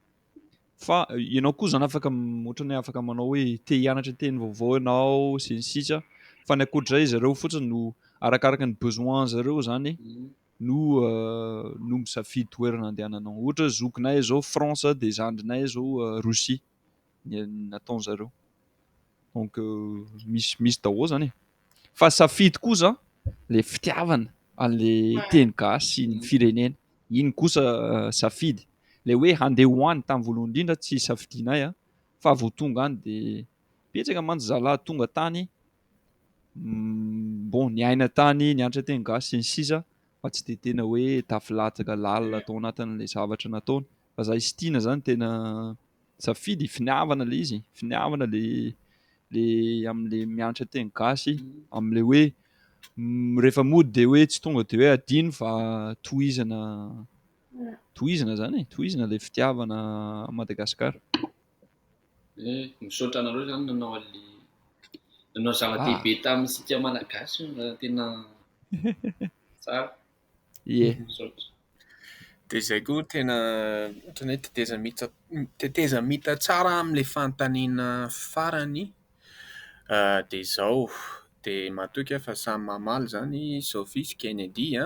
Fa ianao koa zany ohatran'ny afaka manao hoe te hianatra teny vaovao ianao sy ny sisa. Fa ny ankoatr'izay izy ireo fotsiny no arakaraka ny besoin zareo zany no misafidy toerana andehananao. Ohatra zokinay zao France dia zandrinay zao Russie nataon zareo. Donc misy daholo zany. Fa safidy kosa le fitiavana an'ilay teny gasy sy ny firenena. Iny kosa safidy. Le hoe handeha hoany tamin'ny voalohany indrindra tsy safidianay a. Fa vao tonga any dia betsaka mantsy zalahy tonga tany. Bon, ny aina tany, ny anatra teny gasy sy ny sisa. Fa tsy dia tena hoe tafilatsaka lalina atao anatin'ilay zavatra nataony. Fa zahay sy tiana zany tena safidy, finiavana ilay izy. Finiavana amin'ilay mianatra teny gasy, amin'ilay hoe rehefa mody dia hoe tsy tonga dia hoe adino fa tohizana zany e. Tohizana ilay fitiavana Madagasikara. Misaotra anareo zany nanao zava-dehibe tamin'isika malagasy tena tsara. Ie. Dia izay koa tena ohatran'ny hoe teteza mita tsara amin'ilay fanontaniana farany. Dia izao dia matoka fa samy mamaly zany Sophie sy Kennedy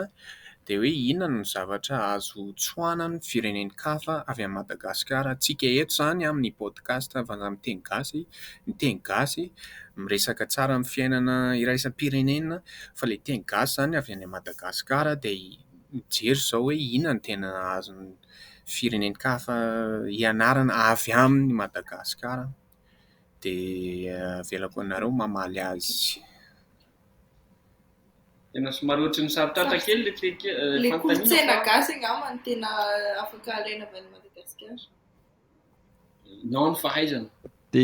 dia hoe inona no zavatra azo tsoahana ny firenenen-kafa avy amin'ny Madagasikara. Tsika eto izany amin'ny podcast amin'ny teny gasy, ny teny gasy miresaka tsara amin'ny fiainana iraisam-pirenena, fa ilay teny gasy izany avy any Madagasikara dia mijery izao hoe inona no tena azon'ny firenenen-kafa ianarana avy amin'ny Madagasikara, dia avelako anareo mamaly azy. Tena somary ohatrin'ny sarotratra kely le kolontsaina gasy angamba ny tena afaka alaina avy any Madagasikara. Non ny fahaizana. De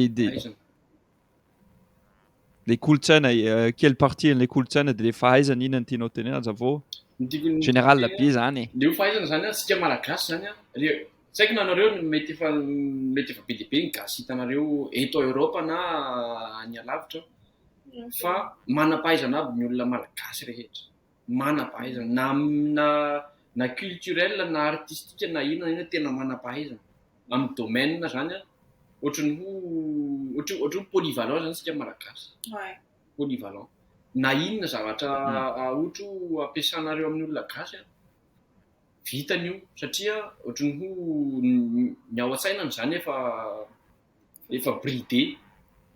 le kolotsaina, quelle partie le kolotsaina dia le fahaizana inona no tianao tenena zavo? Général be zany. Le fahaizana zany sika malagasy zany tsy haiko na anareo mety efa be dia be ny gasy hitanareo eto Europa na any alavitra, fa manam-pahaizana aby ny olona malagasy rehetra. Manam-pahaizana na culturel na artistique na inona tena manam-pahaizana amin'ny domaine zany ohatran'ny polyvalent zany sika malagasy. Polyvalent. Na inona zavatra ohatra ampiasanareo amin'ny olona gasy vitany io, satria ohatran'ny ny ao an-tsainany zany efa bridé,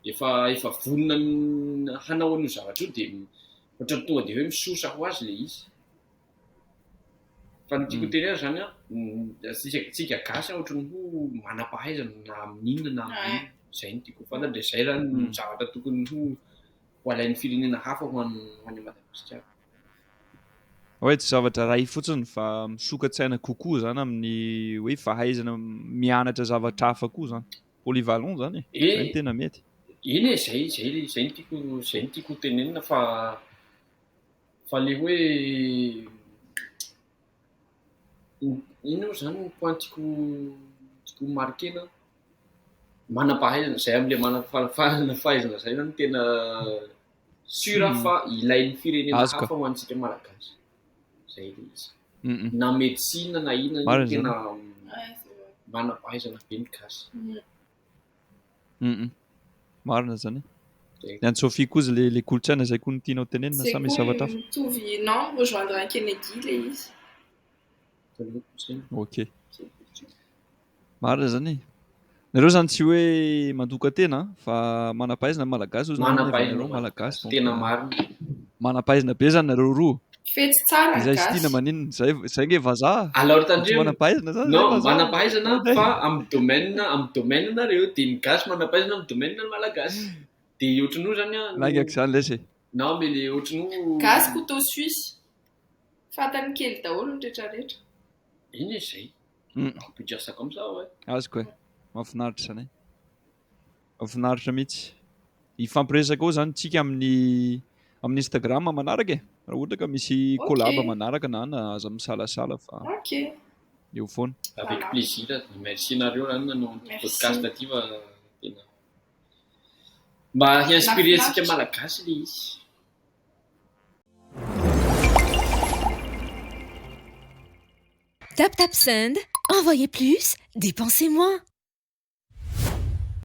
efa vonona hanao an'io zavatra io dia ohatran'ny tonga dia hoe misosa ho azy ilay izy. Fa ny tiako tenena zany tsika gasy ohatran'ny manam-pahaizana na amin'inona na amin'inona, izay no tiako fantatra, dia izay zany ny zavatra tokony ho alain'ny firenena hafa ho any Madagasikara. Hoe tsy zavatra iray fotsiny fa misokatsaina kokoa zany amin'ny hoe fahaizana mianatra zavatra hafa koa zany. Polyvalent zany zay no tena mety. Iny zay no tiako tenenina fa le hoe ino zany ny point tiako marquena, manam-pahaizana zay amin'ilay manam-pahaizana zay no tena sura fa ilain'ny firenena hafa ho antsika malagasy. Zay ilay izy. Na médecine na inona tena manam-pahaizana be ny gasy. Marina zany. Ny an'ny Sophie koa le kolotsaina zay koa no tianao tenenina sa misy zavatra hafa? Mitovy, non, rejoindre un Kennedy ilay izy. Ok. Marina zany. Nareo zany tsy hoe mandoka tena fa manam-pahaizana malagasy ozy nareo malagasy. Tena marina. Manam-pahaizana be zany nareo roa. Fetsy tsara Izay sy tiana maninona zay nge vazaha. Alors tandreo manam-pahaizana zany. Non, manam-pahaizana fa amin'ny domaine nareo dia ny gasy manam-pahaizana amin'ny domaine ny malagasy. Dia ohatran'io zany Langako zany lesy. Non, mais le ohatran'io gasy couteau suisse. Fantany kely daholo ny rehetrarehetra. Iny izay. On peut dire ça comme ça, ouais. Azoko e. Mahafinaritra zany. Mahafinaritra mihitsy. Ifampiresaka ao zany tsika amin'ny Instagram manaraka e. Raha ohatra ka misy collab manaraka na aza misalasala fa eo foana. Avec plaisir. Merci nareo zany nanao podcast aty fa tena mba hi-inspirer antsika malagasy ilay izy. TapTap Send. Envoyez plus, dépensez moins.